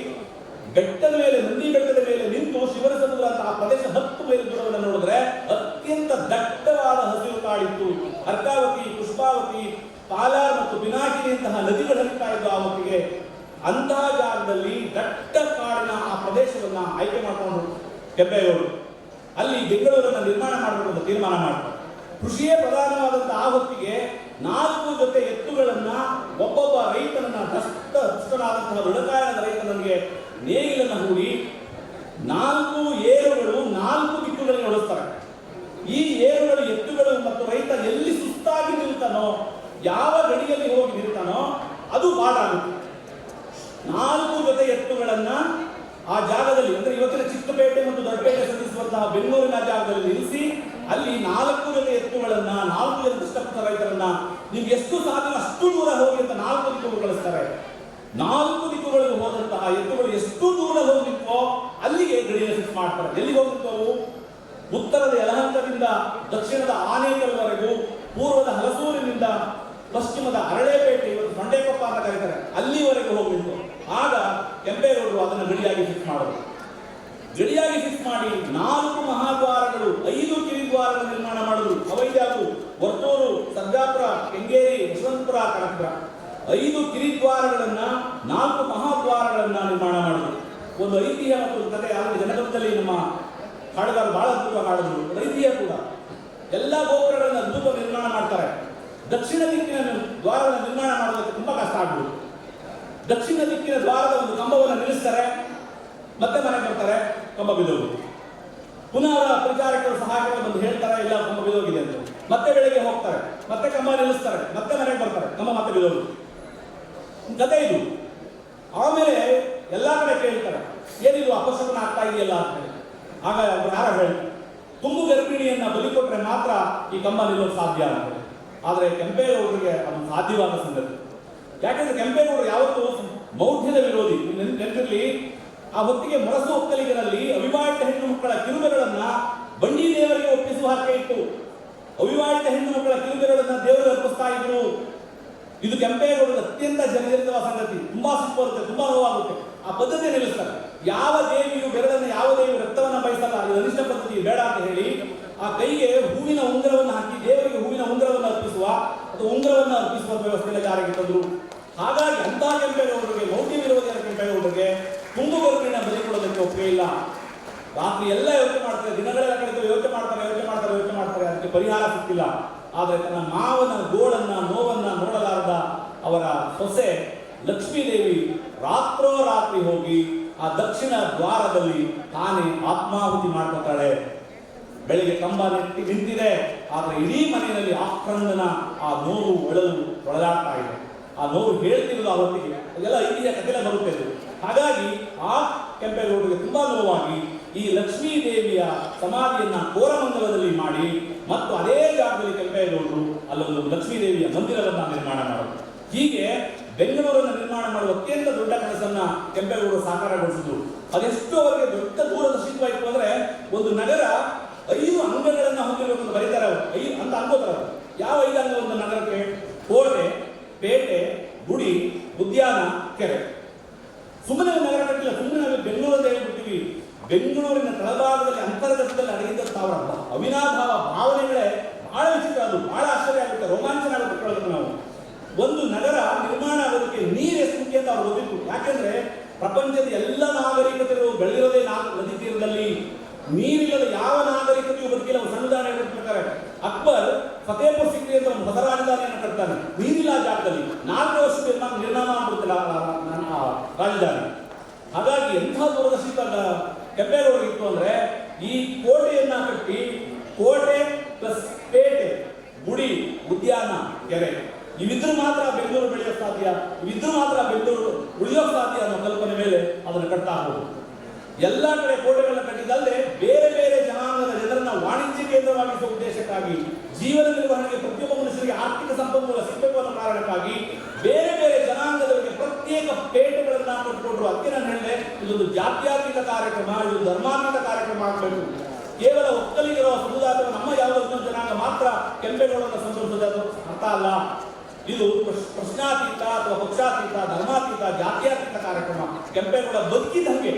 ಬೆಟ್ಟದ ಮೇಲೆ, ನಂದಿ ಬೆಟ್ಟದ ಮೇಲೆ ನಿಂತು ಶಿವನ ಸಮುದ್ರ ಅಂತ ಆ ಪ್ರದೇಶ 10 ಮೈಲಿ ದೂರವನ್ನು ನೋಡಿದ್ರೆ ಅತ್ಯಂತ ದಟ್ಟವಾದ ಹಸಿರು ಕಾಡಿತ್ತು. ಅರ್ಕಾವತಿ, ಪುಷ್ಪಾವತಿ, ಪಾಲಾರ್ ಮತ್ತು ಪಿನಾಕಿನಿಯಂತಹ ನದಿಗಳು ಹರಿತಾ ಇದ್ದು ಆ ಹೊತ್ತಿಗೆ. ಅಂತಹ ಜಾಗದಲ್ಲಿ ದಟ್ಟ ಕಾಡಿನ ಆ ಪ್ರದೇಶವನ್ನ ಆಯ್ಕೆ ಮಾಡಿಕೊಂಡು ಕೆಂಪೇಗೌಡರು ಅಲ್ಲಿ ಬೆಂಗಳೂರನ್ನು ನಿರ್ಮಾಣ ಮಾಡಬೇಕು ಅಂತ ತೀರ್ಮಾನ ಮಾಡ್ತಾರೆ. ಕೃಷಿಯೇ ಪ್ರಧಾನವಾದಂತಹ ಆ ಹೊತ್ತಿಗೆ 4 ಜೊತೆ ಎತ್ತುಗಳನ್ನ ಒಬ್ಬೊಬ್ಬ ರೈತನನ್ನ ದಷ್ಟನಾದಂತಹ ದೃಢಕಾಯದ ರೈತನಿಗೆ ನೇಗಿಲನ್ನು ಹೂಡಿ 4 ಏರುಗಳು 4 ದಿಕ್ಕುಗಳಿಗೆ ಓಡಿಸ್ತಾರೆ. ಈ ಏರುಗಳು, ಎತ್ತುಗಳು ಮತ್ತು ರೈತ ಎಲ್ಲಿ ಸುಸ್ತಾಗಿ ನಿಲ್ತಾನೋ, ಯಾವ ಗಡಿಯಲ್ಲಿ ಹೋಗಿ ನಿಲ್ತಾನೋ ಅದು ಬಾಡಾಗುತ್ತೆ. 4 ಜೊತೆ ಎತ್ತುಗಳನ್ನ ಆ ಜಾಗದಲ್ಲಿ, ಅಂದ್ರೆ ಇವತ್ತಿನ ಚಿಕ್ಕಪೇಟೆ ಮತ್ತು ದೊಡ್ಡಪೇಟೆ ಸಲ್ಲಿಸುವಂತಹ ಬೆಂಗಳೂರಿನ ಜಾಗದಲ್ಲಿ ನಿಲ್ಲಿಸಿ ಅಲ್ಲಿ 4 ಜೊತೆ ಎತ್ತುಗಳನ್ನ, 4 ಜನ ದಷ್ಟಪುಟ ರೈತರನ್ನ ನಿಮ್ಗೆ ಎಷ್ಟು ಸಾಧ್ಯ ಅಷ್ಟು ದೂರ ಹೋಗಿ ಅಂತ 4 ದಿಕ್ಕುಗಳು ಕಳಿಸ್ತಾರೆ. 4 ದಿಕ್ಕುಗಳಿಗೆ ಹೋದಂತಹ ಎತ್ತುಗಳು ಎಷ್ಟು ದೂರ ಹೋಗಿತ್ತೋ ಅಲ್ಲಿಗೆ ಗಡಿಯನ್ನು ಫಿಕ್ಸ್ ಮಾಡ್ತಾರೆ. ಎಲ್ಲಿಗೆ ಹೋಗಿತ್ತವು? ಉತ್ತರದ ಯಲಹಂಕದಿಂದ ದಕ್ಷಿಣದ ಆನೇಕಲ್ವರೆಗೂ, ಪೂರ್ವದ ಹಲಸೂರಿನಿಂದ ಪಶ್ಚಿಮದ ಅರಳೇಪೇಟೆ, ಇವತ್ತು ಬಂಡೇಕೊಪ್ಪ ಅಂತ ಕರೀತಾರೆ, ಅಲ್ಲಿವರೆಗೂ ಹೋಗಿತ್ತು. ಆಗ ಕೆಂಪೇಗೌಡರು ಅದನ್ನು ಗಡಿಯಾಗಿ ಫಿಕ್ಸ್ ಮಾಡೋದು. ಗಡಿಯಾಗಿ ಫಿಕ್ಸ್ ಮಾಡಿ 4 ಮಹಾದ್ವಾರಗಳು, 5 ಕಿರಿದ್ವಾರಗಳ ನಿರ್ಮಾಣ ಮಾಡೋದು. ಅವೈದ್ಯಾಗು, ವರ್ತೂರು, ಸರ್ಜಾಪುರ, ಕೆಂಗೇರಿ, ಯಶವಂತಪುರ, ಕನಕಪುರ 5 ಕಿರಿದ್ವಾರಗಳನ್ನ, 4 ಮಹಾದ್ವಾರಗಳನ್ನ ನಿರ್ಮಾಣ ಮಾಡೋದು. ಒಂದು ಐತಿಹ್ಯ ಮತ್ತು ಕಥೆ ಆಗಲಿ ಜನಗಣದಲ್ಲಿ ನಮ್ಮ ಹಾಡುಗಾರರು ಬಹಳ ಅದ್ಭುತವಾಗಿ ಹಾಡಿದ್ರು. ಐತಿಹ್ಯ ಕೂಡ ಎಲ್ಲ ಗೋಪುರಗಳನ್ನ ಅದ್ಭುತ ನಿರ್ಮಾಣ ಮಾಡ್ತಾರೆ. ದಕ್ಷಿಣ ದಿಕ್ಕಿನ ದ್ವಾರವನ್ನು ನಿರ್ಮಾಣ ಮಾಡೋದಕ್ಕೆ ತುಂಬಾ ಕಷ್ಟ ಆಗ್ಬೋದು. ದಕ್ಷಿಣ ದಿಕ್ಕಿನ ದ್ವಾರದ ಒಂದು ಕಂಬವನ್ನು ನಿಲ್ಲಿಸ್ತಾರೆ, ಮತ್ತೆ ಮನೆಗೆ ಬರ್ತಾರೆ, ಕಂಬ ಬಿದ್ದೋದು. ಪುನಃ ಅವರ ಪ್ರಚಾರಕರು, ಸಹಾಯಕರು ಬಂದು ಹೇಳ್ತಾರೆ ಇಲ್ಲ ಕಂಬ ಬಿದ್ದೋಗಿದೆ ಅಂತ. ಮತ್ತೆ ಬೆಳಗ್ಗೆ ಹೋಗ್ತಾರೆ, ಮತ್ತೆ ಕಂಬ ನಿಲ್ಲಿಸ್ತಾರೆ, ಮತ್ತೆ ಮನೆಗೆ ಬರ್ತಾರೆ, ಕಂಬ ಮತ್ತೆ ಬಿದ್ದೋದು. ಕಥೆ ಇದು. ಆಮೇಲೆ ಎಲ್ಲಾ ಕಡೆ ಕೇಳ್ತಾರೆ ಏನಿದು ಅಪಶಕನ ಆಗ್ತಾ ಇದೆಯಲ್ಲ ಅಂತ ಹೇಳಿ. ಆಗ ಅವರು ಯಾರು ಹೇಳಿ ತುಂಬು ಗರ್ಭಿಣಿಯನ್ನ ಬಲಿ ಕೊಟ್ಟರೆ ಮಾತ್ರ ಈ ಕಂಬ ನಿಲ್ಲೋದು ಸಾಧ್ಯ ಅಂತ. ಆದರೆ ಕೆಂಪೇಗೌಡರಿಗೆ ಅದು ಸಾಧ್ಯವಾದ ಸಂಗತಿ. ಯಾಕೆಂದ್ರೆ ಕೆಂಪೇಗೌಡರು ಯಾವತ್ತೂ ಮೌಢ್ಯದ ವಿರೋಧಿ. ನೆನಪಿರಲಿ, ಆ ಹೊತ್ತಿಗೆ ಮೊರಸು ಒಕ್ಕಲಿಗರಲ್ಲಿ ಅವಿವಾಹಿತ ಹೆಣ್ಣು ಮಕ್ಕಳ ಕಿರುಬೆರಳನ್ನ ಬಂಡಿ ದೇವರಿಗೆ ಒಪ್ಪಿಸುವ ಹಕ್ಕೆ ಇತ್ತು. ಅವಿವಾಹಿತ ಹೆಣ್ಣು ಮಕ್ಕಳ ಕಿರುಬೆರಳನ್ನ ದೇವರಿಗೆ ಅರ್ಪಿಸ್ತಾ ಇದ್ರು. ಇದು ಕೆಂಪೇಗೌಡರ ಅತ್ಯಂತ ಜನಜನಿತವಾದ ಸಂಗತಿ. ತುಂಬಾ ಸಿಟ್ಟು ಬರುತ್ತೆ, ತುಂಬಾ ನೋವಾಗುತ್ತೆ. ಆ ಪದ್ಧತಿ ನಿಲ್ಲಿಸ್ತಾರೆ. ಯಾವ ದೇವಿಯು ಬೆರಳನ್ನು, ಯಾವ ದೇವಿಯು ರಕ್ತವನ್ನ ಬಯಸಲ್ಲ, ಇದು ಅನಿಷ್ಟ ಪದ್ಧತಿ, ಬೇಡ ಅಂತ ಹೇಳಿ ಆ ಕೈಗೆ ಹೂವಿನ ಉಂಗುರವನ್ನು ಹಾಕಿ ದೇವರಿಗೆ ಹೂವಿನ ಉಂಗುರವನ್ನು ಅರ್ಪಿಸುವ ಅಥವಾ ಉಂಗುರವನ್ನು ಅರ್ಪಿಸುವ ವ್ಯವಸ್ಥೆಯನ್ನು ಜಾರಿಗೆ ತಂದರು. ಹಾಗಾಗಿ ಅಂತಹ ಕೆಂಪೇಗೌಡರಿಗೆ, ಮೌಢ್ಯ ವಿರೋಧಿಯಾದ ಕೆಂಪೇಗೌಡರಿಗೆ ತುಂಬು ಗರ್ಭಿಣಿಯ ಬಲಿ ಕೊಡೋದಕ್ಕೆ ಒಪ್ಪಿಗೆ ಇಲ್ಲ. ರಾತ್ರಿ ಎಲ್ಲ ಯೋಚನೆ ಮಾಡ್ತಾರೆ, ದಿನಗಳೆಲ್ಲ ಕಳೆದು ಯೋಚನೆ ಮಾಡ್ತಾರೆ, ಅದಕ್ಕೆ ಪರಿಹಾರ ಸಿಕ್ಕಿಲ್ಲ. ಆದರೆ ತನ್ನ ಮಾವನ ಗೋಳನ್ನ, ನೋವನ್ನ ನೋಡಲಾರದ ಅವರ ಸೊಸೆ ಲಕ್ಷ್ಮೀದೇವಿ ರಾತ್ರೋರಾತ್ರಿ ಹೋಗಿ ಆ ದಕ್ಷಿಣ ದ್ವಾರದಲ್ಲಿ ತಾನೇ ಆತ್ಮಾಹುತಿ ಮಾಡ್ಕೊತಾಳೆ. ಬೆಳಿಗ್ಗೆ ಕಂಬ ನಿಂತಿದೆ, ಆದರೆ ಇಡೀ ಮನೆಯಲ್ಲಿ ಆಕ್ರಂದನ, ಆ ನೋವು ಒಳಲಾಡ್ತಾ ಇದೆ. ಆ ನೋವು ಹೇಳ್ತಿರೋದು ಆ ಹೊತ್ತಿಗೆ ಅದೆಲ್ಲ ಐತಿಹ್ಯ ಕಥೆಲ್ಲ ಬರುತ್ತೆ. ಹಾಗಾಗಿ ಆ ಕೆಂಪೇಗೌಡರಿಗೆ ತುಂಬಾ ನೋವಾಗಿ ಈ ಲಕ್ಷ್ಮೀ ದೇವಿಯ ಸಮಾಧಿಯನ್ನ ಕೋರಮಂಗಲದಲ್ಲಿ ಮಾಡಿ ಮತ್ತು ಅದೇ ಜಾಗದಲ್ಲಿ ಕೆಂಪೇಗೌಡರು ಅಲ್ಲೊಂದು ಲಕ್ಷ್ಮೀ ದೇವಿಯ ಮಂದಿರವನ್ನ ನಿರ್ಮಾಣ ಮಾಡೋದು. ಹೀಗೆ ಬೆಂಗಳೂರನ್ನು ನಿರ್ಮಾಣ ಮಾಡುವ ಅತ್ಯಂತ ದೊಡ್ಡ ಕನಸನ್ನ ಕೆಂಪೇಗೌಡರು ಸಾಕಾರಗೊಳಿಸಿದ್ರು. ಅದೆಷ್ಟು ಅವರಿಗೆ ದೊಡ್ಡ ದೂರದರ್ಶಿತ್ವಾಯಿತು ಅಂದ್ರೆ, ಒಂದು ನಗರ 5 ಅಂಗಗಳನ್ನ ಹೊಂದಿರಬೇಕು ಅಂತ ಬರೀತಾರೆ ಅವರು. 5 ಅಂತ ಅನ್ಕೋತಾರೆ ಅವರು. ಯಾವ 5 ಅಂಗ ಒಂದು ನಗರಕ್ಕೆ? ಕೋಟೆ, ಪೇಟೆ, ಗುಡಿ, ಉದ್ಯಾನ, ಕೆರೆ. ಸುಮ್ಮನೆ ನಗರ ಕಟ್ಟಿಲ್ಲ, ಸುಮ್ಮನೆ ನಾವು ಬೆಂಗಳೂರಲ್ಲಿ ಹೇಳ್ಬಿಡ್ತೀವಿ. ಬೆಂಗಳೂರಿನ ತಳಭಾಗದಲ್ಲಿ ಅಂತರ್ಗತದಲ್ಲಿ ಅಡಗಿದ್ದಂಥ ಅವರ ಅವಿನಾಭಾವ ಭಾವನೆಗಳೇ ಬಹಳ ವಿಚಿತ್ರ. ಅದು ಬಹಳ ಆಶ್ಚರ್ಯ ಆಗುತ್ತೆ, ರೋಮಾಂಚನ ಆಗುತ್ತೆ ಕೇಳೋದಕ್ಕೆ. ನಾವು ಒಂದು ನಗರ ನಿರ್ಮಾಣ ಆಗೋದಕ್ಕೆ ನೀರು ಎಷ್ಟು ಮುಖ್ಯ ಅಂತ ಅವ್ರು ಓದಿತ್ತು. ಯಾಕೆಂದ್ರೆ ಪ್ರಪಂಚದ ಎಲ್ಲ ನಾಗರಿಕತೆಗಳು ಬೆಳೆದಿರೋದೇ ನದಿ ತೀರದಲ್ಲಿ. ನೀರಿಲ್ಲದ ಯಾವ ನಾಗರಿಕತೆಯು ಬದುಕಿಲ್ಲ. ಸಂವಿಧಾನ ಹೇಳ್ಬೇಕಾರೆ ಅಕ್ಬರ್ ಫತೇಪುರ್ ಸಿಕ್ರಿ ಅಂತ ಒಂದು ಹೊಸ ರಾಜಧಾನಿಯನ್ನು ಕಟ್ತಾನೆ. ನೀರಿಲ್ಲ ಜಾಗದಲ್ಲಿ 4 ವರ್ಷ ನಿರ್ಮಾಣ ಮಾಡ್ಬಿಡ್ತಿಲ್ಲ ರಾಜಧಾನಿ. ಹಾಗಾಗಿ ಎಂಥ ದೂರದರ್ಶಿತ ಕೆಂಪೇಗೌಡರು ಇತ್ತು ಅಂದ್ರೆ, ಈ ಕೋಟೆಯನ್ನ ಕಟ್ಟಿ, ಕೋಟೆ ಪ್ಲಸ್ ಪೇಟೆ, ಗುಡಿ, ಉದ್ಯಾನ, ಕೆರೆ ಇವಿದ್ರು ಮಾತ್ರ ಬೆಂಗಳೂರು ಬೆಳೆಯೋಕೆ ಸಾಧ್ಯ, ಇವಿದ್ರು ಮಾತ್ರ ಬೆಂಗಳೂರು ಉಳಿಯೋಕೆ ಸಾಧ್ಯ ಅನ್ನೋ ಕಲ್ಪನೆ ಮೇಲೆ ಅದನ್ನು ಕಟ್ತಾ ಹೋಗುದು. ಎಲ್ಲ ಕಡೆ ಕೋಟೆಗಳನ್ನ ಕಟ್ಟಿದ್ದಲ್ಲದೆ ಬೇರೆ ಬೇರೆ ಜನ ಕೇಂದ್ರವಾಗಿಸುವ ಉದ್ದೇಶಕ್ಕಾಗಿ, ಜೀವನ ನಿರ್ವಹಣೆಗೆ ಪ್ರತಿಯೊಬ್ಬ ಮನುಷ್ಯರಿಗೆ ಆರ್ಥಿಕ ಸಂಪನ್ಮೂಲ ಸಿಗಬೇಕು ಅನ್ನೋ ಕಾರಣಕ್ಕಾಗಿ ಬೇರೆ ಬೇರೆ ಜನಾಂಗದವರಿಗೆ ಪ್ರತ್ಯೇಕ ಪೇಟೆಗಳನ್ನ ಕೊಟ್ಟುಕೊಂಡ್ರು. ಅದಕ್ಕೆ ನಾನು ಹೇಳಿದೆ, ಇದೊಂದು ಜಾತ್ಯಾತೀತ ಕಾರ್ಯಕ್ರಮ, ಇದು ಧರ್ಮಾತೀತ ಕಾರ್ಯಕ್ರಮ ಆಗಬೇಕು. ಕೇವಲ ಒಕ್ಕಲಿಗರ ಸಮುದಾಯ ನಮ್ಮ ಯಾವುದೋ ಇನ್ನೊಂದು ಜನಾಂಗ ಮಾತ್ರ ಕೆಂಪೇಗೌಡರನ್ನ ಸಂತೋಷದ ಅರ್ಥ ಅಲ್ಲ. ಇದು ಪ್ರಶ್ನಾತೀತ ಅಥವಾ ಪಕ್ಷಾತೀತ, ಧರ್ಮಾತೀತ, ಜಾತ್ಯಾತೀತ ಕಾರ್ಯಕ್ರಮ. ಕೆಂಪೇಗೌಡ ಬದುಕಿದಂಗೆ.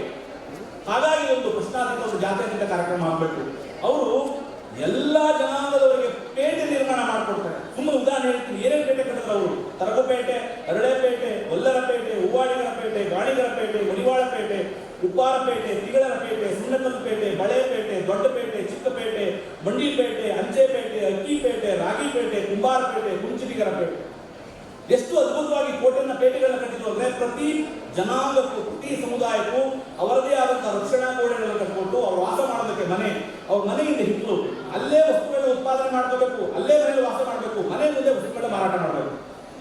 ಹಾಗಾಗಿ ಒಂದು ಪ್ರಶ್ನಾತೀತ, ಒಂದು ಜಾತ್ಯಾತೀತ ಕಾರ್ಯಕ್ರಮ ಆಗಬೇಕು. ಅವರು ಎಲ್ಲ ಜನಾಂಗದವರಿಗೆ ಪೇಟೆ ನಿರ್ಮಾಣ ಮಾಡಿಕೊಡ್ತಾರೆ. ಸುಮ್ಮನೆ ಉದಾಹರಣೆ ಹೇಳ್ತೀನಿ, ಏನೇನು ಪೇಟೆ ಕಟ್ಟಿದ್ರು ಅವರು: ತರಗಪೇಟೆ, ಅರಳೆಪೇಟೆ, ಒಲ್ಲರಪೇಟೆ, ಹೂವಾಡಿಗರ ಪೇಟೆ, ಗಾಣಿಗರ ಪೇಟೆ, ಮಡಿವಾಳ ಪೇಟೆ, ಉಪ್ಪಾರಪೇಟೆ, ತಿಗಳರ ಪೇಟೆ, ಸುಣ್ಣಕಲ್ಲು ಪೇಟೆ, ಬಳೆಪೇಟೆ, ದೊಡ್ಡಪೇಟೆ, ಚಿಕ್ಕಪೇಟೆ, ಮಂಡಿಪೇಟೆ, ಅಂಚೆಪೇಟೆ, ಅಕ್ಕಿಪೇಟೆ, ರಾಗಿಪೇಟೆ, ಕುಂಬಾರಪೇಟೆ, ಕುಂಚಿಟಿಗರ ಪೇಟೆ. ಎಷ್ಟು ಅದ್ಭುತವಾಗಿ ಕೋಟೆನ ಪೇಟೆಗಳನ್ನ ಕಟ್ಟಿದ್ರು ಅಂದ್ರೆ ಪ್ರತಿ ಜನಾಂಗಕ್ಕೂ, ಪ್ರತಿ ಸಮುದಾಯಕ್ಕೂ ಅವರದೇ ಆದಂತಹ ರಕ್ಷಣಾ ಗೋಡೆಗಳನ್ನು ಕಟ್ಟಿಕೊಟ್ಟು ಅವ್ರು ವಾಸ ಮಾಡೋದಕ್ಕೆ ಮನೆ, ಅವ್ರ ಮನೆಯಿಂದ ಹಿತ್ತಲು, ಅಲ್ಲೇ ವಸ್ತುಗಳನ್ನ ಉತ್ಪಾದನೆ ಮಾಡ್ಕೋಬೇಕು, ಅಲ್ಲೇ ಮನೆಯಲ್ಲಿ ವಾಸ ಮಾಡಬೇಕು, ಮನೆ ಮುಂದೆ ವಸ್ತುಗಳನ್ನ ಮಾರಾಟ ಮಾಡಬೇಕು.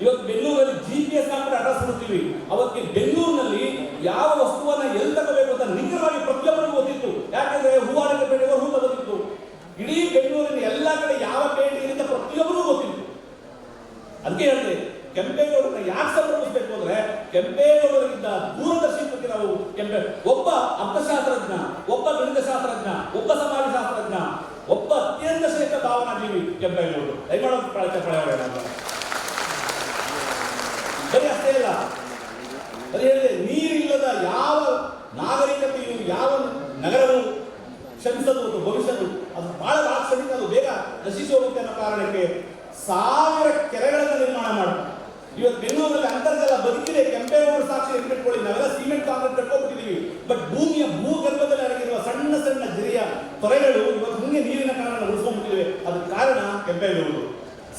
ಇವತ್ತು ಬೆಂಗಳೂರಲ್ಲಿ GPS ಹಾಕಿದ್ರೆ ಅಡ್ರೆಸ್ ಕೊಡ್ತೀವಿ. ಅವತ್ತು ಬೆಂಗಳೂರಿನಲ್ಲಿ ಯಾವ ವಸ್ತುವನ್ನ ಎಲ್ಲಿ ತಗೋಬೇಕು ಅಂತ ನಿಖರವಾಗಿ ಪ್ರತಿಯೊಬ್ಬರಿಗೂ ಗೊತ್ತಿತ್ತು. ಯಾಕಂದ್ರೆ ಹೂವಾಡಿನ ಪೇಟೆಗೆ ಹೂ ತಗೋತಿತ್ತು. ಇಡೀ ಬೆಂಗಳೂರಿನ ಎಲ್ಲ ಕಡೆ ಯಾವ ಪೇಟೆ ಇದೆ ಅಂತ ಪ್ರತಿಯೊಬ್ಬರಿಗೂ ಗೊತ್ತಿತ್ತು. ಅದಕ್ಕೆ ಹೇಳಿದೆ, ಕೆಂಪೇಗೌಡರನ್ನ ಯಾಕೆ ಸಂಭ್ರಮಿಸಬೇಕು ಅಂದ್ರೆ ಕೆಂಪೇಗೌಡರಿಂದ ದೂರದರ್ಶಿ ಬಗ್ಗೆ ನಾವು ಒಬ್ಬ ಅರ್ಥಶಾಸ್ತ್ರಜ್ಞ, ಒಬ್ಬ ಗಣಿತಶಾಸ್ತ್ರಜ್ಞ, ಒಬ್ಬ ಸಮಾಜಶಾಸ್ತ್ರಜ್ಞ, ಒಬ್ಬ ಅತ್ಯಂತ ಶ್ರೇಷ್ಠ ಭಾವನಾ ಜೀವಿ ಕೆಂಪೇಗೌಡರು. ದಯಮಾಡಿ ಬರೀ ಅಷ್ಟೇ ಇಲ್ಲ, ಬರೀ ಹೇಳಿದೆ, ನೀರಿಲ್ಲದ ಯಾವ ನಾಗರಿಕತೆಯು, ಯಾವ ನಗರವು ಶ್ರಮಿಸದು ಭವಿಷ್ಯದು ಅದು ಬಹಳ ಶ್ರಮಿಕ, ಅದು ಬೇಗ ನಶಿಸಿ ಹೋಗುತ್ತೆ ಅನ್ನೋ ಕಾರಣಕ್ಕೆ 1000 ಕೆರೆಗಳನ್ನು ನಿರ್ಮಾಣ ಮಾಡ್ತಾರೆ. ಇವತ್ತು ಬೆಂಗಳೂರಲ್ಲಿ ಅಂತರ್ಜಲ ಬದುಕಿದೆ. ಕೆಂಪೇಗೌಡ ಸಾಕ್ಷಿ ಇಟ್ಬಿಟ್ಕೊಳ್ಳಿ, ನಾವೆಲ್ಲ ಸಿಮೆಂಟ್ ಕಾಂಕ್ರೀಟ್ ಕಟ್ಕೊಂಡ್ಬಿಟ್ಟಿದೀವಿ. ಬಟ್ ಭೂಗರ್ಭದಲ್ಲಿ ಅಡಗಿರುವ ಸಣ್ಣ ಸಣ್ಣ ಜಿರಿಯ ತೊರೆಗಳು ಇವತ್ತು ಹಿಂಗೆ ನೀರಿನ ಕಾರಣ ಉಳಿಸ್ಕೊಂಡ್ಬಿಟ್ಟಿವೆ. ಅದಕ್ಕೆ ಕಾರಣ ಕೆಂಪೇಗೌಡರು.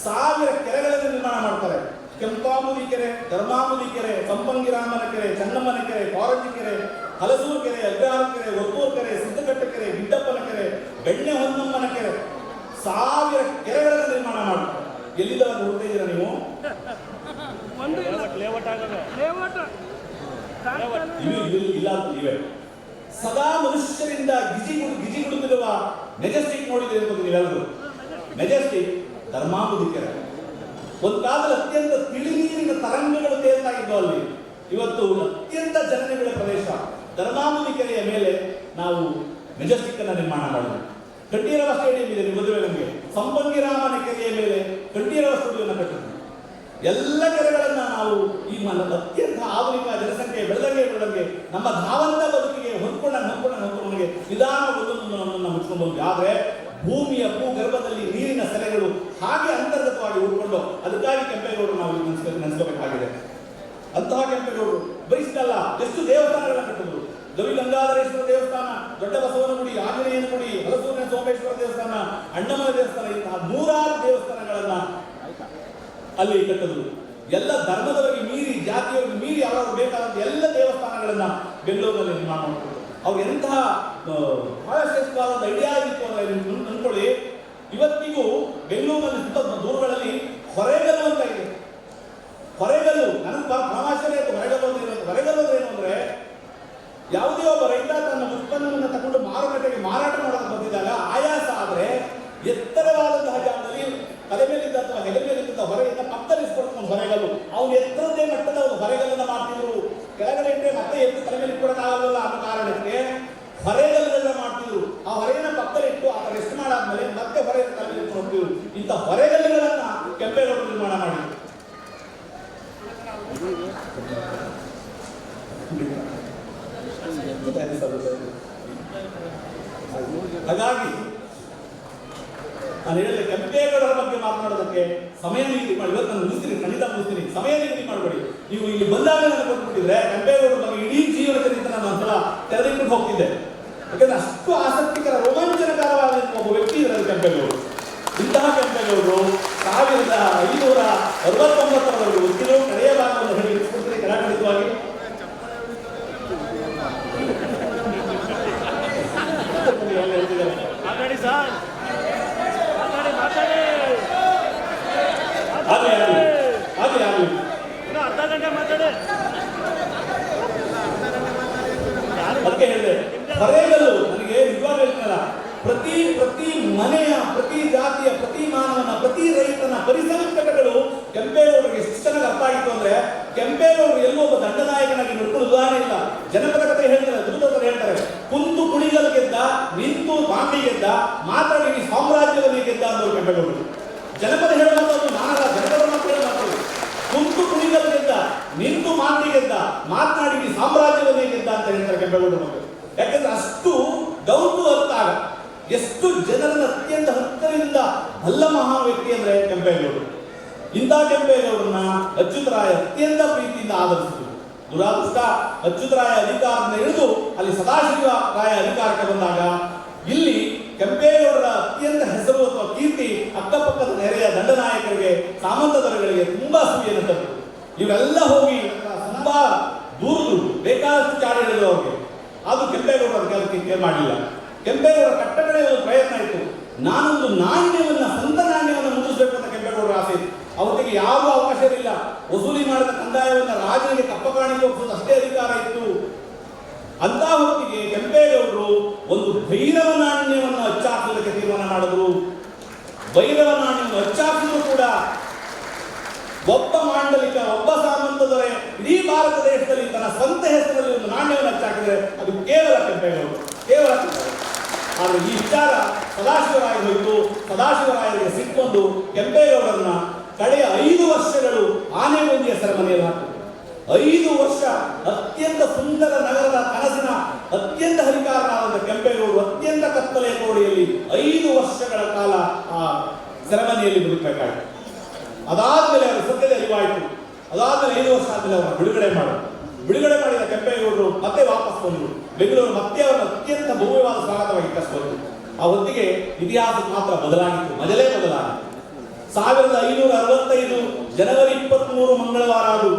1000 ಕೆರೆಗಳನ್ನು ನಿರ್ಮಾಣ ಮಾಡ್ತಾರೆ. ಕೆಂಪಾಂಬುದಿ ಕೆರೆ, ಧರ್ಮಾಂಬುದಿ ಕೆರೆ, ಸಂಪಂಗಿರಾಮನ ಕೆರೆ, ಚನ್ನಮ್ಮನ ಕೆರೆ, ಕಾರಂಜಿ ಕೆರೆ, ಹಲಸೂರು ಕೆರೆ, ಅಗ್ರಹಾರ ಕೆರೆ, ಒತ್ತೂರು ಕೆರೆ, ಸಿದ್ದಕಟ್ಟ ಕೆರೆ, ಗಿಡ್ಡಪ್ಪನ ಕೆರೆ, ಬೆಣ್ಣೆ ಹೊನ್ನಮ್ಮನ ಕೆರೆ, 1000 ಕೆರೆಗಳನ್ನು ನಿರ್ಮಾಣ ಮಾಡ್ತಾರೆ. ಎಲ್ಲಿಂದ ನೋಡ್ತಾ ಇದ್ದೀರಾ ನೀವು? ಇವೆ ಸದಾ ಮನುಷ್ಯರಿಂದ ಗಿಜಿಗುಡುತ್ತಿರುವ ಮೆಜೆಸ್ಟಿಕ್ ನೋಡಿದ್ರೆ ಇರ್ಬೋದು ನೀವೆಲ್ಲರೂ. ಮೆಜೆಸ್ಟಿಕ್ ಧರ್ಮಾಂಬುದಿ ಕೆರೆ ಒಂದು ಕಾಲದಲ್ಲಿ ಅತ್ಯಂತ ತಿಳಿನೀರಿನ ತರಂಗಗಳು ತೇಲ್ತಾ ಇದ್ದವು ಅಲ್ಲಿ. ಇವತ್ತು ಅತ್ಯಂತ ಜನನಿಬಿಡ ಪ್ರದೇಶ. ಧರ್ಮಾಂಬುದಿ ಕೆರೆಯ ಮೇಲೆ ನಾವು ಮೆಜೆಸ್ಟಿಕ್ ಅನ್ನ ನಿರ್ಮಾಣ ಮಾಡಿದ್ವಿ. ಕಂಠೀರವ ಸ್ಟೇಡಿಯಂ ಇದೆ, ನೀವು ಮದುವೆ ನಮಗೆ. ಸಂಪಂಗಿರಾಮನ ಕೆರೆಯ ಮೇಲೆ ಕಂಠೀರವ ಸ್ಟುಡಿಯೋನ ಕಟ್ಟಿದ್ವಿ. ಎಲ್ಲ ಕೆರೆಗಳನ್ನ ನಾವು ಈ ಅತ್ಯಂತ ಆಧುನಿಕ ಜನಸಂಖ್ಯೆ ಬೆಳೆದಂಗೆ ನಮ್ಮ ಧಾವಂತ ಬದುಕಿಗೆ ಹೊಂದ್ಕೊಂಡಂಗೆ ನಿಧಾನ ಒಂದೊಂದನ್ನು ಮುಚ್ಕೊಂಡು ಬಂದ್ವಿ. ಆದ್ರೆ ಭೂಗರ್ಭದಲ್ಲಿ ನೀರಿನ ಸೆಲೆಗಳು ಹಾಗೆ ಅಂತರ್ಗತವಾಗಿ ಉಳ್ಕೊಂಡು, ಅದಕ್ಕಾಗಿ ಕೆಂಪೇಗೌಡರು ನಾವು ನೆನೆಸ್ಕೋಬೇಕಾಗಿದೆ. ಅಂತಹ ಕೆಂಪೇಗೌಡರು ಬಯಸಿದಲ್ಲ, ಎಷ್ಟು ದೇವಸ್ಥಾನಗಳನ್ನ ಕಟ್ಟಿದ್ರು. ಗವಿ ಗಂಗಾಧರೇಶ್ವರ ದೇವಸ್ಥಾನ, ದೊಡ್ಡ ಬಸವನ ಗುಡಿ, ಆಂಜನೇಯನ ಗುಡಿ, ಹಲಸೂರಿನ ಸೋಮೇಶ್ವರ ದೇವಸ್ಥಾನ, ಅಣ್ಣಮ್ಮನ ದೇವಸ್ಥಾನ, ಇಂತಹ 100 ದೇವಸ್ಥಾನಗಳನ್ನ ಅಲ್ಲಿ ಕಟ್ಟಿದ್ರು. ಎಲ್ಲ ಧರ್ಮದವರಿಗೆ ಮೀರಿ, ಜಾತಿಯವರಿಗೆ ಮೀರಿ ಅವರವ್ರು ಬೇಕಾದಂತ ಎಲ್ಲ ದೇವಸ್ಥಾನಗಳನ್ನ ಬೆಂಗಳೂರಿನಲ್ಲಿ ನಿರ್ಮಾಣ ಮಾಡಿದ್ರು. ಅವ್ರು ಎಂತಹ ಬಹಳ ಶ್ರೇಷ್ಠವಾದ ಐಡಿಯಾ ಆಗಿತ್ತು ಅಂದ್ರೆ ಅನ್ಕೊಳ್ಳಿ. ಇವತ್ತಿಗೂ ಬೆಂಗಳೂರಿನಲ್ಲಿ ಸುತ್ತ ದೂರಗಳಲ್ಲಿ ಹೊರೆಗಲ್ಲು ಅಂತ ಇದೆ. ಹೊರೆಗಲ್ಲು ನನಗೆ ಪ್ರಾಮಾಶ್ಚರ್ಯ ಆಯ್ತು. ಹೊರೆಗಲ್ಲು ಅಂದ್ರೆ ಏನು ಅಂದ್ರೆ, ಯಾವುದೇ ಒಬ್ಬ ರೈತ ತನ್ನ ಉತ್ಪನ್ನವನ್ನು ತಗೊಂಡು ಮಾರುಕಟ್ಟೆಗೆ ಮಾರಾಟ ಮಾಡೋದು ಬಂದಿದ್ದಾಗ ಆಯಾಸ ಆದ್ರೆ ಎತ್ತರವಾದಂತಹ ಜಾಗದಲ್ಲಿ ತಲೆ ಮೇಲಿದ್ದ ಅಥವಾ ಹೆಗಲ ಮೇಲಿದ್ದ ಹೊರೆಯಿಂದ ಪಕ್ಕದಲ್ಲಿ ಇಸ್ಕೊಡ್ಕೊಂಡು ಹೊರೆಗಲ್ಲು, ಅವ್ನು ಎತ್ತರದೇ ಮಟ್ಟದ ಒಂದು ಹೊರೆಗಲ್ಲನ್ನ ಮಾಡ್ತಿದ್ರು. ಕೆಳಗಡೆ ಇಟ್ಟರೆ ಮತ್ತೆ ಎತ್ತು ತಲೆ ಮೇಲೆ ಇಟ್ಕೊಡಕ್ಕಾಗಲ್ಲ ಅನ್ನೋ ಕಾರಣಕ್ಕೆ ಹೊರೆಗಲ್ಲನ್ನ ಮಾಡ್ತಿದ್ರು. ಆ ಹೊರೆಯನ್ನ ಪಕ್ಕದಲ್ಲಿ ಇಟ್ಟು ಆ ರೆಸ್ಟ್ ಮಾಡಾದ್ಮೇಲೆ ಮತ್ತೆ ಹೊರೆ ತಲೆ ಮೇಲೆ ಇಟ್ಟು ಹೋಗ್ತಿದ್ರು. ಇಂಥ ಹೊರೆಗಲ್ಲುಗಳನ್ನ ಕೆಂಪೇಗೌಡರು ನಿರ್ಮಾಣ ಮಾಡಿದ್ರು. ಹಾಗಾಗಿ ನಾನು ಹೇಳಿದೆ, ಕೆಂಪೇಗೌಡರ ಬಗ್ಗೆ ಮಾತನಾಡೋದಕ್ಕೆ ಸಮಯ ನಿಗದಿ ಮಾಡಿ. ಇವತ್ತು ನಾನು ಮುಗಿಸ್ತೀನಿ, ಖಂಡಿತ ಮುಗಿಸ್ತೀನಿ. ಸಮಯ ನಿಗದಿ ಮಾಡಬೇಡಿ. ನೀವು ಇಲ್ಲಿ ಬಂದಾಗ ನನಗೆ ಕೊಟ್ಬಿಟ್ಟಿದ್ರೆ ಕೆಂಪೇಗೌಡರ ಬಗ್ಗೆ ಇಡೀ ಜೀವನ ಚರಿತ್ರೆ ನಾನು ಒಂದ್ಸಲ ತೆರೆದಿಟ್ಟು ಹೋಗ್ತಿದ್ದೆ. ಯಾಕಂದ್ರೆ ಅಷ್ಟು ಆಸಕ್ತಿಕರ, ರೋಮಾಂಚನಕರವಾದ ಒಬ್ಬ ವ್ಯಕ್ತಿ ಇರೋದು ಕೆಂಪೇಗೌಡರು. ಇಂತಹ ಕೆಂಪೇಗೌಡರು 1569 ಗೊತ್ತಿರೋ ಕಡೆಯ ಭಾಗವನ್ನು ಹೇಳಿ ಇಟ್ಕೊಡ್ತೀನಿ ಕಡಾಖಂಡಿತವಾಗಿ. ಅದಕ್ಕೆ ಹೇಳಿದೆ, ಹೊರೆಗಲ್ಲು ನನಗೆ ನಿಜವಾಗ್ಲೂ ಹೇಳ್ತೀನಲ್ಲ, ಪ್ರತಿ ಮನೆಯ ಪ್ರತಿ ರೈತನ ಪರಿಸಂಕಟಗಳು ಕೆಂಪೇಗೌಡರಿಗೆ ಎಷ್ಟು ಚೆನ್ನಾಗಿ ಅರ್ಥ ಆಗಿತ್ತು ಅಂದ್ರೆ, ಕೆಂಪೇಗೌಡರು ಎಲ್ಲೋ ಒಬ್ಬ ದಂಡನಾಯಕನಾಗಿ ನಡ್ಕೊಂಡು ಉದಾಹರಣೆ ಇಲ್ಲ. ಜನಪದ ಕಥೆ ಹೇಳ್ತಾರೆ, ದುರ್ಗವರು ಹೇಳ್ತಾರೆ, ಕುಂತು ಕುಣಿಗಲ್ ಗೆದ್ದ, ನಿಂತು ಬಾಂಡಿ ಗೆದ್ದ, ಮಾತಾಡಿ ಸಾಮ್ರಾಜ್ಯವನ್ನೇ ಗೆದ್ದ ಅಂದವರು ಕೆಂಪೇಗೌಡರು. ಜನಪದ ಹೇಳುವಂಥದ್ದು ನಾನಲ್ಲ, ಜನಪದ ಮಾತು ಹೇಳುವಂಥದ್ದು. ಕುಂತು ಕುಣಿಗಲ್ ಗೆದ್ದ, ನಿಂತು ಮಾಂಡಿ ಗೆದ್ದ, ಮಾತನಾಡಿ ಸಾಮ್ರಾಜ್ಯವನ್ನೇ ಗೆದ್ದ ಅಂತ ಹೇಳ್ತಾರೆ ಕೆಂಪೇಗೌಡರು. ಯಾಕಂದ್ರೆ ಅಷ್ಟು ಡೌನ್ ಟು ಅರ್ಥ ಆಗ, ಎಷ್ಟು ಜನರನ್ನ ಅತ್ಯಂತ ಹತ್ತಿರದಿಂದ ಬಲ್ಲ ಮಹಾ ವ್ಯಕ್ತಿ ಅಂದ್ರೆ ಕೆಂಪೇಗೌಡರು. ಇಂಥ ಕೆಂಪೇಗೌಡರನ್ನ ಅಚ್ಯುತರಾಯ ಅತ್ಯಂತ ಪ್ರೀತಿಯಿಂದ ಆದರಿಸಿದರು. ದುರಾದೃಷ್ಟ, ಅಚ್ಯುತರಾಯ ಅಧಿಕಾರದಿಂದ ಹಿಡಿದು ಅಲ್ಲಿ ಸದಾಶಿವ ರಾಯ ಅಧಿಕಾರಕ್ಕೆ ಬಂದಾಗ ಇಲ್ಲಿ ಕೆಂಪೇಗೌಡರ ಅತ್ಯಂತ ಹೆಸರು ಅಥವಾ ಕೀರ್ತಿ ಅಕ್ಕಪಕ್ಕದ ನೆರೆಯ ದಂಡನಾಯಕರಿಗೆ, ಸಾಮಂತ ದೊರೆಗಳಿಗೆ ತುಂಬಾ ಅಸೂಯೆಯನ್ನು ತಪ್ಪು. ಇವೆಲ್ಲ ಹೋಗಿ ತುಂಬಾ ದೂರದು ಬೇಕಾದಷ್ಟು ಚಾಡಿ ಹೇಳಿದ್ರು ಅವ್ರಿಗೆ. ಅದು ಕೆಂಪೇಗೌಡರ ಕೆಲಸಕ್ಕೆ ಮಾಡಲಿಲ್ಲ. ಕೆಂಪೇಗೌಡರ ಕಟ್ಟಕಡೆ ಒಂದು ಪ್ರಯತ್ನ ಇತ್ತು. ನಾನೊಂದು ನಾಣ್ಯವನ್ನ, ಸ್ವಂತ ನಾಣ್ಯವನ್ನು ಮುದ್ರಿಸಬೇಕು ಅಂತ ಕೆಂಪೇಗೌಡರ ಆಸೆ ಇತ್ತು. ಅವತ್ತಿಗೆ ಯಾರೂ ಅವಕಾಶ ಇರಲಿಲ್ಲ. ವಸೂಲಿ ಮಾಡಿದ ಕಂದಾಯವನ್ನು ರಾಜನಿಗೆ ಕಪ್ಪ ಕಾಣಿಕೆ ಒಪ್ಪಿಸೋದು ಅಷ್ಟೇ ಅಧಿಕಾರ ಇತ್ತು. ಅಂತ ಹೊತ್ತಿಗೆ ಕೆಂಪೇಗೌಡರು ಒಂದು ಭೈರವ ನಾಣ್ಯವನ್ನು ಅಚ್ಚಾಕಿಸೋದಕ್ಕೆ ತೀರ್ಮಾನ ಮಾಡಿದ್ರು. ಭೈರವ ನಾಣ್ಯವನ್ನು ಅಚ್ಚಾಕಿದ್ರು ಕೂಡ ಒಬ್ಬ ಮಾಂಡಲಿಕ, ಒಬ್ಬ ಸಾಮಂತ ದೊರೆ ಇಡೀ ಭಾರತ ದೇಶದಲ್ಲಿ ತನ್ನ ಸ್ವಂತ ಹೆಸರಲ್ಲಿ ಒಂದು ನಾಣ್ಯವನ್ನು ಅಚ್ಚಾಕಿದ್ರೆ ಅದು ಕೇವಲ ಕೆಂಪೇಗೌಡರು, ಕೇವಲ ಕೆಂಪೇಗೌಡರು. ಆದರೆ ಈ ವಿಚಾರ ಸದಾಶಿವರಾಯ ಹೋಯಿತು. ಸದಾಶಿವರಾಯರಿಗೆ ಸಿಕ್ಕೊಂಡು ಕೆಂಪೇಗೌಡರನ್ನ ಕಡೆಯ 5 ವರ್ಷಗಳು ಆನೆಗೊಂದಿಯ ಸೆರೆಮನೆಯಲ್ಲಿ ಹಾಕಿದರು. 5 ವರ್ಷ ಅತ್ಯಂತ ಸುಂದರ ನಗರದ ಕನಸಿನ ಅತ್ಯಂತ ಹರಿಕಾರನಾದ ಕೆಂಪೇಗೌಡರು ಅತ್ಯಂತ ಕತ್ತಲೆಯ ಕೋಣೆಯಲ್ಲಿ 5 ವರ್ಷಗಳ ಕಾಲ ಆ ಸೆರೆಮನೆಯಲ್ಲಿ ಬದುಕಬೇಕಾಯಿತು. ಅದಾದ್ಮೇಲೆ ಅವರು ಸತ್ಯದ ಅರಿವಾಯಿತು. ಅದಾದ್ಮೇಲೆ 5 ವರ್ಷ ಆದ್ಮೇಲೆ ಅವರ ಬಿಡುಗಡೆ ಮಾಡಿದ ಕೆಂಪೇಗೌಡರು ಮತ್ತೆ ವಾಪಸ್ ಬಂದರು ಬೆಂಗಳೂರು. ಮತ್ತೆ ಅವರ ಅತ್ಯಂತ ಭವ್ಯವಾದ ಸ್ವಾಗತವಾಗಿ ಕಳಿಸಿದ್ರು. ಆ ಹೊತ್ತಿಗೆ ಇತಿಹಾಸ ಮಾತ್ರ ಬದಲಾಗಿತ್ತು, ಮಜಲೇ ಬದಲಾಗಿತ್ತು. 1565 ಜನವರಿ 23 ಮಂಗಳವಾರ ಅದು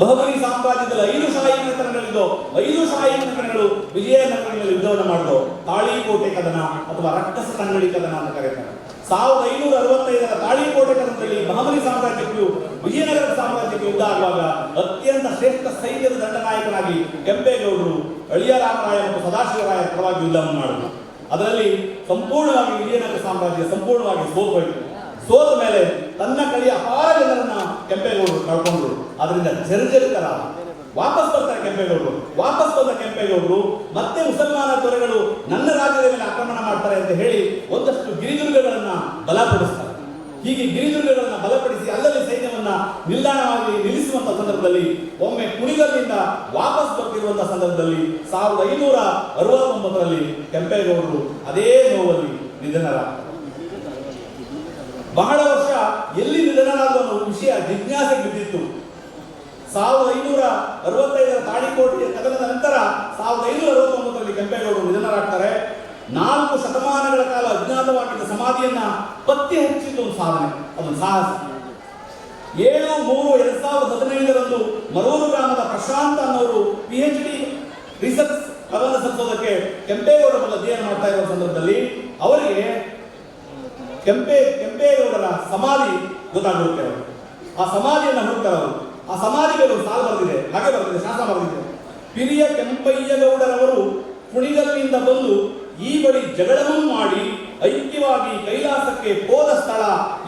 ಬಹಮನಿ ಸಾಮ್ರಾಜ್ಯದಲ್ಲಿ 5 ಶಾಹಿ ನಗರಗಳಿದ್ದೋ. 5 ಶಾಹಿ ನಗರಗಳು ವಿಜಯನಗರದಲ್ಲಿ ಯುದ್ಧವನ್ನು ಮಾಡಿದವು. ತಾಳಿಕೋಟೆ ಕದನ ಅಥವಾ ರಕ್ಕಸ ತಂಗಡಿ ಕದನ ಅಂತ ಕರೀತಾರೆ. 1565 ತಾಳಿಕೋಟೆ ಕದನದಲ್ಲಿ ಬಹಮನಿ ಸಾಮ್ರಾಜ್ಯಕ್ಕೂ ವಿಜಯನಗರ ಸಾಮ್ರಾಜ್ಯಕ್ಕೆ ಯುದ್ಧ ಆಗುವಾಗ ಅತ್ಯಂತ ಶ್ರೇಷ್ಠ ಸೈನ್ಯದ ದಂಡನಾಯಕನಾಗಿ ಕೆಂಪೇಗೌಡರು ಅಳಿಯ ರಾಮರಾಯ ಮತ್ತು ಸದಾಶಿವರಾಯ ಪರವಾಗಿ ಯುದ್ಧವನ್ನು ಮಾಡಿದರು. ಅದರಲ್ಲಿ ಸಂಪೂರ್ಣವಾಗಿ ವಿಜಯನಗರ ಸಾಮ್ರಾಜ್ಯ ಸಂಪೂರ್ಣವಾಗಿ ಸೋತೋಯಿತು. ಸೋತ ಮೇಲೆ ತನ್ನ ಕಡೆಯ ಅಪಾರ ಜನರನ್ನ ಕೆಂಪೇಗೌಡರು ಕಳ್ಕೊಂಡ್ರು. ಅದರಿಂದ ಜರ್ಜರಿತರಾದ ವಾಪಸ್ ಬರ್ತಾರೆ ಕೆಂಪೇಗೌಡರು. ವಾಪಸ್ ಬಂದ ಕೆಂಪೇಗೌಡರು ಮತ್ತೆ ಮುಸಲ್ಮಾನ ದೊರೆಗಳು ನನ್ನ ರಾಜ್ಯದ ಮೇಲೆ ಆಕ್ರಮಣ ಮಾಡ್ತಾರೆ ಅಂತ ಹೇಳಿ ಒಂದಷ್ಟು ಗಿರಿದುರ್ಗಗಳನ್ನ ಬಲಪಡಿಸ್ತಾರೆ. ಹೀಗೆ ಗಿರಿದುರ್ಗಗಳನ್ನ ಬಲಪಡಿಸಿ ಅಲ್ಲಲ್ಲಿ ಸೈನ್ಯವನ್ನ ನಿಲ್ದಾಣವಾಗಿ ನಿಲ್ಲಿಸುವಂತ ಸಂದರ್ಭದಲ್ಲಿ ಒಮ್ಮೆ ಕುಣಿಗಲ್ಲಿಂದ ವಾಪಸ್ ಬರ್ತಿರುವಂತಹ ಸಂದರ್ಭದಲ್ಲಿ 1569ರಲ್ಲಿ ಕೆಂಪೇಗೌಡರು ಅದೇ ನೋವಲ್ಲಿ ನಿಧನರಾಗ್ತಾರೆ. ಬಹಳ ವರ್ಷ ಎಲ್ಲಿ ನಿಧನರಾದ ವಿಷಯ ಜಿಜ್ಞಾಸೆ ಬಿದ್ದಿತ್ತು. 1565 ತಾಳಿಕೋಟೆಯ ಕದನದ ನಂತರ 1569ರಲ್ಲಿ ಕೆಂಪೇಗೌಡರು ನಿಧನರಾಗ್ತಾರೆ. 4 ಶತಮಾನಗಳ ಕಾಲ ಅಜ್ಞಾತವಾಗಿದ್ದ ಸಮಾಧಿಯನ್ನ ಪತ್ತೆ ಹಚ್ಚಿದ್ದು ಒಂದು ಸಾಧನೆ, ಅದೊಂದು ಸಾಹಸ. 7/3/2015 ಮರೂರು ಗ್ರಾಮದ ಪ್ರಶಾಂತ್ ಅನ್ನೋರು PhD ರಿಸರ್ಚ್ ಕವನ ಸಲ್ಲಿಸೋದಕ್ಕೆ ಕೆಂಪೇಗೌಡರ ಬಗ್ಗೆ ಅಧ್ಯಯನ ಮಾಡ್ತಾ ಇರುವ ಸಂದರ್ಭದಲ್ಲಿ ಅವರಿಗೆ ಕೆಂಪೇಗೌಡರ ಸಮಾಧಿ ಗೊತ್ತಾಗುತ್ತೆ. ಅವರು ಆ ಸಮಾಧಿಯನ್ನು ಹುಡುಕ್ತಾರೆ. ಅವರು ಆ ಸಮಾಧಿಗೆ ಒಂದು ಸಾಲು ಬರೆದಿದೆ, ಹಾಗೆ ಬರೆದಿದೆ, ಶಾಸನ ಬರೆದಿದೆ. ಪಿರಿಯ ಕೆಂಪಯ್ಯಗೌಡರವರು ಕುಣಿಗಲ್ಲಿಂದ ಬಂದು ಈ ಬಳಿ ಜಗಳವನ್ನು ಮಾಡಿ ಐಕ್ಯವಾಗಿ ಕೈಲಾಸಕ್ಕೆ ಹೋದ ಸ್ಥಳ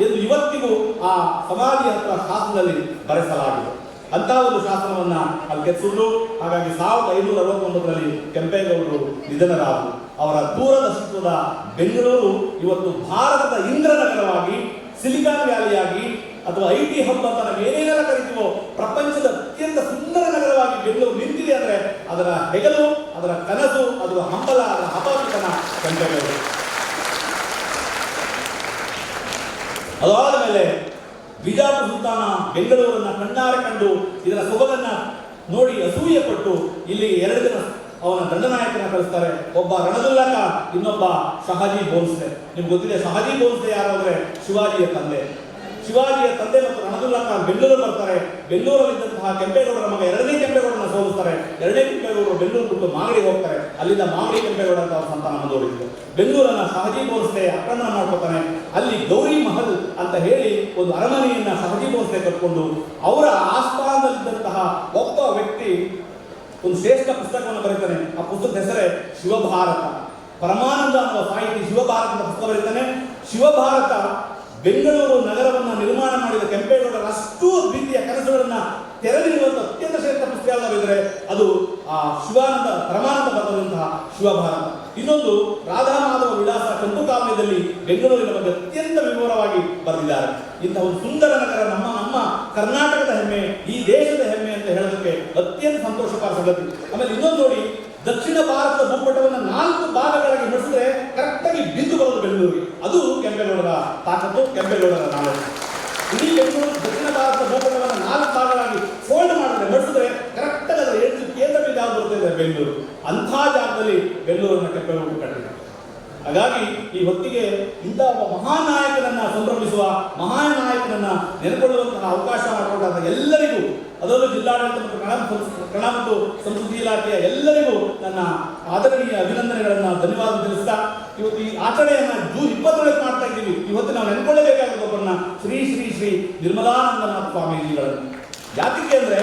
ಎಂದು ಇವತ್ತಿಗೂ ಆ ಸಮಾಧಿಯ ಹತ್ರ ಶಾಸನದಲ್ಲಿ ಬರೆಸಲಾಗಿದೆ. ಅಂತ ಒಂದು ಶಾಸನವನ್ನ ಅಲ್ಲಿ ಕೆತ್ತಿಸಿದ್ರು. ಹಾಗಾಗಿ 1569ರಲ್ಲಿ ಕೆಂಪೇಗೌಡರು ನಿಧನರಾದರು. ಅವರ ದೂರದರ್ಶಿತ್ವದ ಬೆಂಗಳೂರು ಇವತ್ತು ಭಾರತದ ಇಂದ್ರನಗರವಾಗಿ, ಸಿಲಿಕಾನ್ ವ್ಯಾಲಿಯಾಗಿ ಅಥವಾ IT ಹಬ್ ಅಂತ ನಾವು ಏನೇನೆಲ್ಲ ಕರಿತೀವೋ ಪ್ರಪಂಚದ ಅತ್ಯಂತ ಸುಂದರ ನಗರವಾಗಿ ಬೆಂಗಳೂರು ನಿಂತಿದೆ ಅಂದ್ರೆ ಅದರ ಹೆಗಲು, ಅದರ ಕನಸು, ಅದರ ಹಂಬಲ, ಅದರ ಹಪಾಪಿತನ ಕೆಂಪೇಗೌಡರು. ಅದಾದ ಮೇಲೆ ಬಿಜಾಪುರ ಸುಲ್ತಾನ ಬೆಂಗಳೂರನ್ನ ಕಣ್ಣಾರೆ ಕಂಡು ಇದರ ಸೊಬಗನ್ನ ನೋಡಿ ಅಸೂಯೆ ಪಟ್ಟು ಇಲ್ಲಿ 2 ದಿನ ಅವನ ದಂಡನಾಯಕನ ಕಳಿಸ್ತಾರೆ. ಒಬ್ಬ ರಣದುಲ್ಲಾ ಖಾನ್, ಇನ್ನೊಬ್ಬ ಶಹಾಜಿ ಭೋನ್ಸ್ಲೆ. ನಿಮ್ಗೆ ಗೊತ್ತಿದೆ ಶಹಾಜಿ ಭೋನ್ಸ್ಲೆ ಯಾರು ಅಂದ್ರೆ ಶಿವಾಜಿಯ ತಂದೆ. ಶಿವಾಜಿಯ ತಂದೆ ಮತ್ತು ರಣದುಲ್ಲಾ ಖಾನ್ ಬೆಂಗಳೂರು ಬರ್ತಾರೆ. ಬೆಂಗಳೂರಲ್ಲಿದ್ದಂತಹ ಕೆಂಪೇಗೌಡರ ಮಗ 2ನೇ ಕೆಂಪೇಗೌಡರನ್ನ ಸೋಲಿಸ್ತಾರೆ. 2ನೇ ಕೆಂಪೇಗೌಡರು ಬೆಂಗಳೂರು ಬಿಟ್ಟು ಮಾಗಡಿಗೆ ಹೋಗ್ತಾರೆ. ಅಲ್ಲಿಂದ ಮಾಗಡಿ ಕೆಂಪೇಗೌಡ ಅಂತ ಅವರ ಸಂತಾನ ಮುಂದುವರಿದ್ರು. ಬೆಂಗಳೂರನ್ನ ಶಹಾಜಿ ಭೋನ್ಸ್ಲೆ ಆಕ್ರಮಣ ಮಾಡ್ಕೊತಾನೆ. ಅಲ್ಲಿ ಗೌರಿ ಮಹಲ್ ಅಂತ ಹೇಳಿ ಒಂದು ಅರಮನೆಯನ್ನ ಶಹಾಜಿ ಭೋನ್ಸ್ಲೆ ಕಟ್ಕೊಂಡು ಅವರ ಆಸ್ಥಾನದಲ್ಲಿದ್ದಂತಹ ಒಬ್ಬ ವ್ಯಕ್ತಿ ಒಂದು ಶ್ರೇಷ್ಠ ಪುಸ್ತಕವನ್ನು ಬರೀತಾನೆ. ಆ ಪುಸ್ತಕದ ಹೆಸರೇ ಶಿವಭಾರತ. ಪರಮಾನಂದ ಅನ್ನುವ ಸಾಹಿತಿ ಶಿವಭಾರತ ಪುಸ್ತಕ ಬರೀತಾನೆ. ಶಿವಭಾರತ ಬೆಂಗಳೂರು ನಗರವನ್ನು ನಿರ್ಮಾಣ ಮಾಡಿದ ಕೆಂಪೇಗೌಡರ ಅಷ್ಟು ರೀತಿಯ ಕನಸುಗಳನ್ನು ತೆರೆದಿರುವಂತಹ ಅತ್ಯಂತ ಶ್ರೇಷ್ಠ ಪುಸ್ತಕ ಯಾವುದಾದ್ರೆ ಅದು ಆ ಶಿವಾನಂದ ಪರಮಾನಂದ ಬರೆದಂತಹ ಶಿವಭಾರತ. ಇನ್ನೊಂದು ರಾಧಾಮಾಧವ ವಿಳಾಸ ಕಂಪು ಕಾವ್ಯದಲ್ಲಿ ಬೆಂಗಳೂರಿನ ಬಗ್ಗೆ ಅತ್ಯಂತ ವಿವರವಾಗಿ ಬರೆದಿದ್ದಾರೆ. ಇಂತಹ ಒಂದು ಸುಂದರ ನಗರ ನಮ್ಮ ಕರ್ನಾಟಕದ ಹೆಮ್ಮೆ, ಈ ದೇಶದ ಹೆಮ್ಮೆ ಅಂತ ಹೇಳೋದಕ್ಕೆ ಅತ್ಯಂತ ಸಂತೋಷಕರ ಸಂಗತಿ. ಆಮೇಲೆ ಇನ್ನೊಂದು ನೋಡಿ, ದಕ್ಷಿಣ ಭಾರತದ ಭೂಪಟವನ್ನು 4 ಭಾಗಗಳಾಗಿ ನಡೆಸಿದ್ರೆ ಕರೆಕ್ಟಾಗಿ ಬಿಂದು ಬರೋದು ಬೆಂಗಳೂರಿಗೆ. ಅದು ಕೆಂಪೇಗೌಡರ ತಾಕತ್ತು, ಕೆಂಪೇಗೌಡರ ನಾಲೆಡ್ಜ್. ಇಡೀ ಬೆಂಗಳೂರು ದಕ್ಷಿಣ ಭಾರತದ ಭೂಪಟವನ್ನು 4 ಭಾಗಗಳಾಗಿ ಫೋಲ್ಡ್ ಮಾಡಿದ್ರೆ ನಡೆಸಿದ್ರೆ ಕರೆಕ್ಟಾಗಿ ಅದರ ಕೇಂದ್ರ ಬಿಂದು ಯಾವ್ದು ಬರ್ತದೆ ಬೆಂಗಳೂರು. ಅಂಥ ಜಾಗದಲ್ಲಿ ಬೆಂಗಳೂರನ್ನ ಕೆಂಪೇಗೌಡರು ಕಟ್ಟಿದೆ. ಹಾಗಾಗಿ ಈ ಹೊತ್ತಿಗೆ ಇಂಥ ಒಬ್ಬ ಮಹಾನಾಯಕನನ್ನ ಸಂಭ್ರಮಿಸುವ, ಮಹಾನಾಯಕನನ್ನ ನೆನಕೊಳ್ಳುವಂತಹ ಅವಕಾಶ ಮಾಡಿಕೊಂಡಾಗ ಎಲ್ಲರಿಗೂ, ಅದರಲ್ಲೂ ಜಿಲ್ಲಾಡಳಿತ ಮತ್ತು ಕನ್ನಡ ಮತ್ತು ಸಂಸ್ಕೃತಿ ಇಲಾಖೆಯ ಎಲ್ಲರಿಗೂ ನನ್ನ ಆದರಣೀಯ ಅಭಿನಂದನೆಗಳನ್ನು, ಧನ್ಯವಾದ ತಿಳಿಸ್ತಾ ಇವತ್ತು ಈ ಆಚರಣೆಯನ್ನು ಜೂನ್ 27 ಮಾಡ್ತಾ ಇದ್ದೀವಿ. ಇವತ್ತು ನಾವು ನೆನ್ಕೊಳ್ಳೇಬೇಕಾದ ಒಬ್ಬರನ್ನ ಶ್ರೀ ಶ್ರೀ ಶ್ರೀ ನಿರ್ಮಲಾನಂದನಾಥ ಸ್ವಾಮೀಜಿಗಳನ್ನು. ಯಾಕೆ ಅಂದರೆ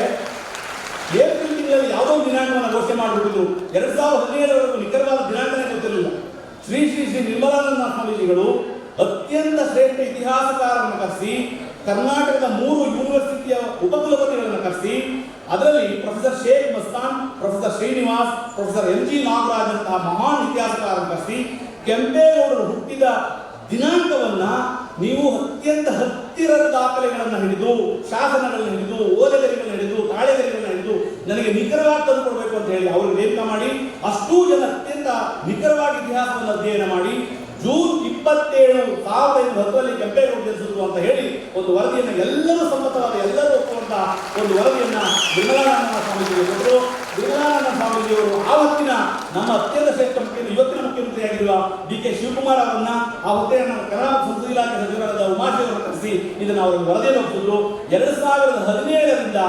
ಏಪ್ರಿಲ್ ತಿಂಗಳಲ್ಲಿ ಯಾವುದೋ ಒಂದು ದಿನಾಂಕವನ್ನು ಘೋಷಣೆ ಮಾಡಿಬಿಟ್ಟಿದ್ರು. 2017 ನಿಖರವಾದ ದಿನಾಂಕನೇ ಗೊತ್ತಿರಲಿಲ್ಲ. ಶ್ರೀ ಶ್ರೀ ಶ್ರೀ ನಿರ್ಮಲಾನಂದ ಸ್ವಾಮೀಜಿಗಳು ಅತ್ಯಂತ ಶ್ರೇಷ್ಠ ಇತಿಹಾಸಕಾರರನ್ನು ಕರೆಸಿ, ಕರ್ನಾಟಕದ 3 ಯೂನಿವರ್ಸಿಟಿಯ ಉಪಕುಲಪತಿಗಳನ್ನು ಕರೆಸಿ, ಅದರಲ್ಲಿ professor Sheikh Mastan, professor Srinivas, professor MG Nagaraj ಅಂತಹ ಮಹಾನ್ ಇತಿಹಾಸಕಾರರನ್ನು ಕರೆಸಿ ಕೆಂಪೇಗೌಡರು ಹುಟ್ಟಿದ ದಿನಾಂಕವನ್ನ ನೀವು ಅತ್ಯಂತ ಹತ್ತಿರದ ದಾಖಲೆಗಳನ್ನು ಹಿಡಿದು, ಶಾಸನಗಳನ್ನು ಹಿಡಿದು, ಓಲೆಗರಿಗಳನ್ನು ಹಿಡಿದು, ತಾಳೆಗರಿಗಳನ್ನು ಹಿಡಿದು ನನಗೆ ನಿಖರವಾಗಿ ತಂದುಕೊಡ್ಬೇಕು ಅಂತ ಹೇಳಿ ಅವರು ನೇಮಕ ಮಾಡಿ, ಅಷ್ಟೂ ಜನ ಅತ್ಯಂತ ನಿಖರವಾಗಿ ಇತಿಹಾಸವನ್ನು ಅಧ್ಯಯನ ಮಾಡಿ ಜೂನ್ 27, 1910 ಕೆಂಪೇಗೌಡ ಜನಿಸಿದ್ರು ಅಂತ ಹೇಳಿ ಒಂದು ವರದಿಯನ್ನು ಎಲ್ಲರೂ ಸಮ್ಮತವಾದ, ಎಲ್ಲರೂ ಒಪ್ಪುವಂತಹ ಒಂದು ವರದಿಯನ್ನ ನಿರ್ಮಲಾನಂದ ಸ್ವಾಮೀಜಿಗೆ ಕೊಟ್ಟರು. ನಿರ್ಮಲಾನಂದ ಸ್ವಾಮೀಜಿಯವರು ಆವತ್ತಿನ ನಮ್ಮ ಅತ್ಯಂತ ಶ್ರೇಷ್ಠ ಮುಖ್ಯಮಂತ್ರಿ, ಇವತ್ತಿನ ಮುಖ್ಯಮಂತ್ರಿಯಾಗಿರುವ DK ಶಿವಕುಮಾರ್ ಅವರನ್ನ, ಆ ಹೊತ್ತಿನ ನಮ್ಮ ಕನ್ನಡ ಸಂಸ್ಕೃತಿ ಇಲಾಖೆ ಸಚಿವರಾದ ಉಮಾಶಿಯವರನ್ನು ಕರೆಸಿ ಇದನ್ನು ಅವರಿಗೆ ವರದಿಯನ್ನು ಒಪ್ಪಿದ್ರು. 2017ರಿಂದ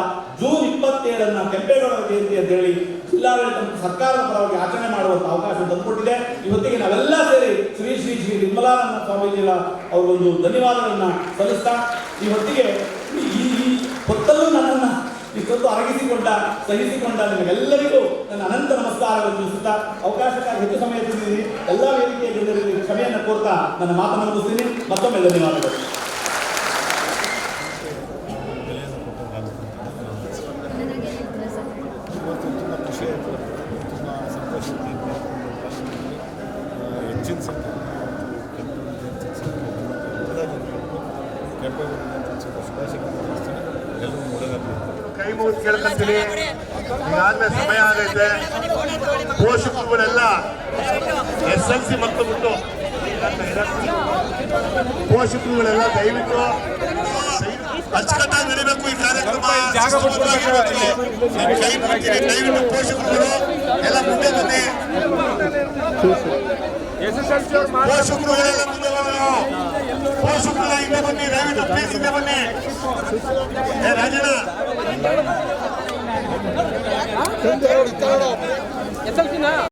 ಜೂನ್ 27 ಕೆಂಪೇಗೌಡರ ಜಯಂತಿ ಅಂತ ಹೇಳಿ ಜಿಲ್ಲಾಡಳಿತ ಮತ್ತು ಸರ್ಕಾರದ ಪರವಾಗಿ ಆಚರಣೆ ಮಾಡುವಂತಹ ಅವಕಾಶ ತಂದುಕೊಟ್ಟಿದೆ. ಇವತ್ತಿಗೆ ನಾವೆಲ್ಲ ಸೇರಿ ಶ್ರೀ ಶ್ರೀ ಶ್ರೀ ನಿರ್ಮಲಾನಂದ ಸ್ವಾಮೀಜಿಗಳ ಅವರೊಂದು ಧನ್ಯವಾದಗಳನ್ನು ಸಲ್ಲಿಸ್ತಾ ಈ ಹೊತ್ತಿಗೆ ಈ ಹೊತ್ತಲ್ಲೂ ನನ್ನನ್ನು ಇಷ್ಟೊಂದು ಅರಗಿಸಿಕೊಂಡ, ಸಹಿಸಿಕೊಂಡ ನಿಮಗೆಲ್ಲರಿಗೂ ನನ್ನ ಅನಂತ ನಮಸ್ಕಾರಗಳನ್ನು ತಿಳಿಸುತ್ತಾ ಅವಕಾಶಕ್ಕಾಗಿ ಹೆಚ್ಚು ಸಮಯ ತಿಳಿದಿದ್ದೀನಿ. ಎಲ್ಲ ವೇದಿಕೆಯ ಜನರಿಗೆ ಕ್ಷಮೆಯನ್ನು ಕೋರ್ತಾ ನನ್ನ ಮಾತನ್ನು ಮುಗಿಸ್ತೀನಿ. ಮತ್ತೊಮ್ಮೆ ಧನ್ಯವಾದಗಳು. ಹೆಚ್ಚಿನ ಸಂಖ್ಯೆ ಕೈ ಮುಗಿದು ಕೇಳ್ಕೊಂತೀನಿ. ಈಗಾಗಲೇ ಸಮಯ ಆಗೈತೆ. ಪೋಷಕರುಗಳೆಲ್ಲ SLC ಮಕ್ಕಳು ಬಿಟ್ಟು ಪೋಷಕರುಗಳೆಲ್ಲ ದಯವಿಟ್ಟು ಅಚ್ಚುಕಟ್ಟಾಗಿ ನಡೀಬೇಕು ಈ ಕಾರ್ಯಕ್ರಮ. ಕೈ ಮುಗಿತೀನಿ, ದಯವಿಟ್ಟು ಪೋಷಕರುಗಳು ಎಲ್ಲ ಮುಂದೆ ಬನ್ನಿ. ಪೋಷಕರುಗಳೆಲ್ಲ ಮುಂದೆ ಬರೋಣ. ಪೋಷಕರುಗಳ ಹಿಂದೆ ಬನ್ನಿ, ದಯವಿಟ್ಟು ಪ್ಲೀಸ್ ಹಿಂದೆ ಬನ್ನಿ. ರಾಜಣ್ಣ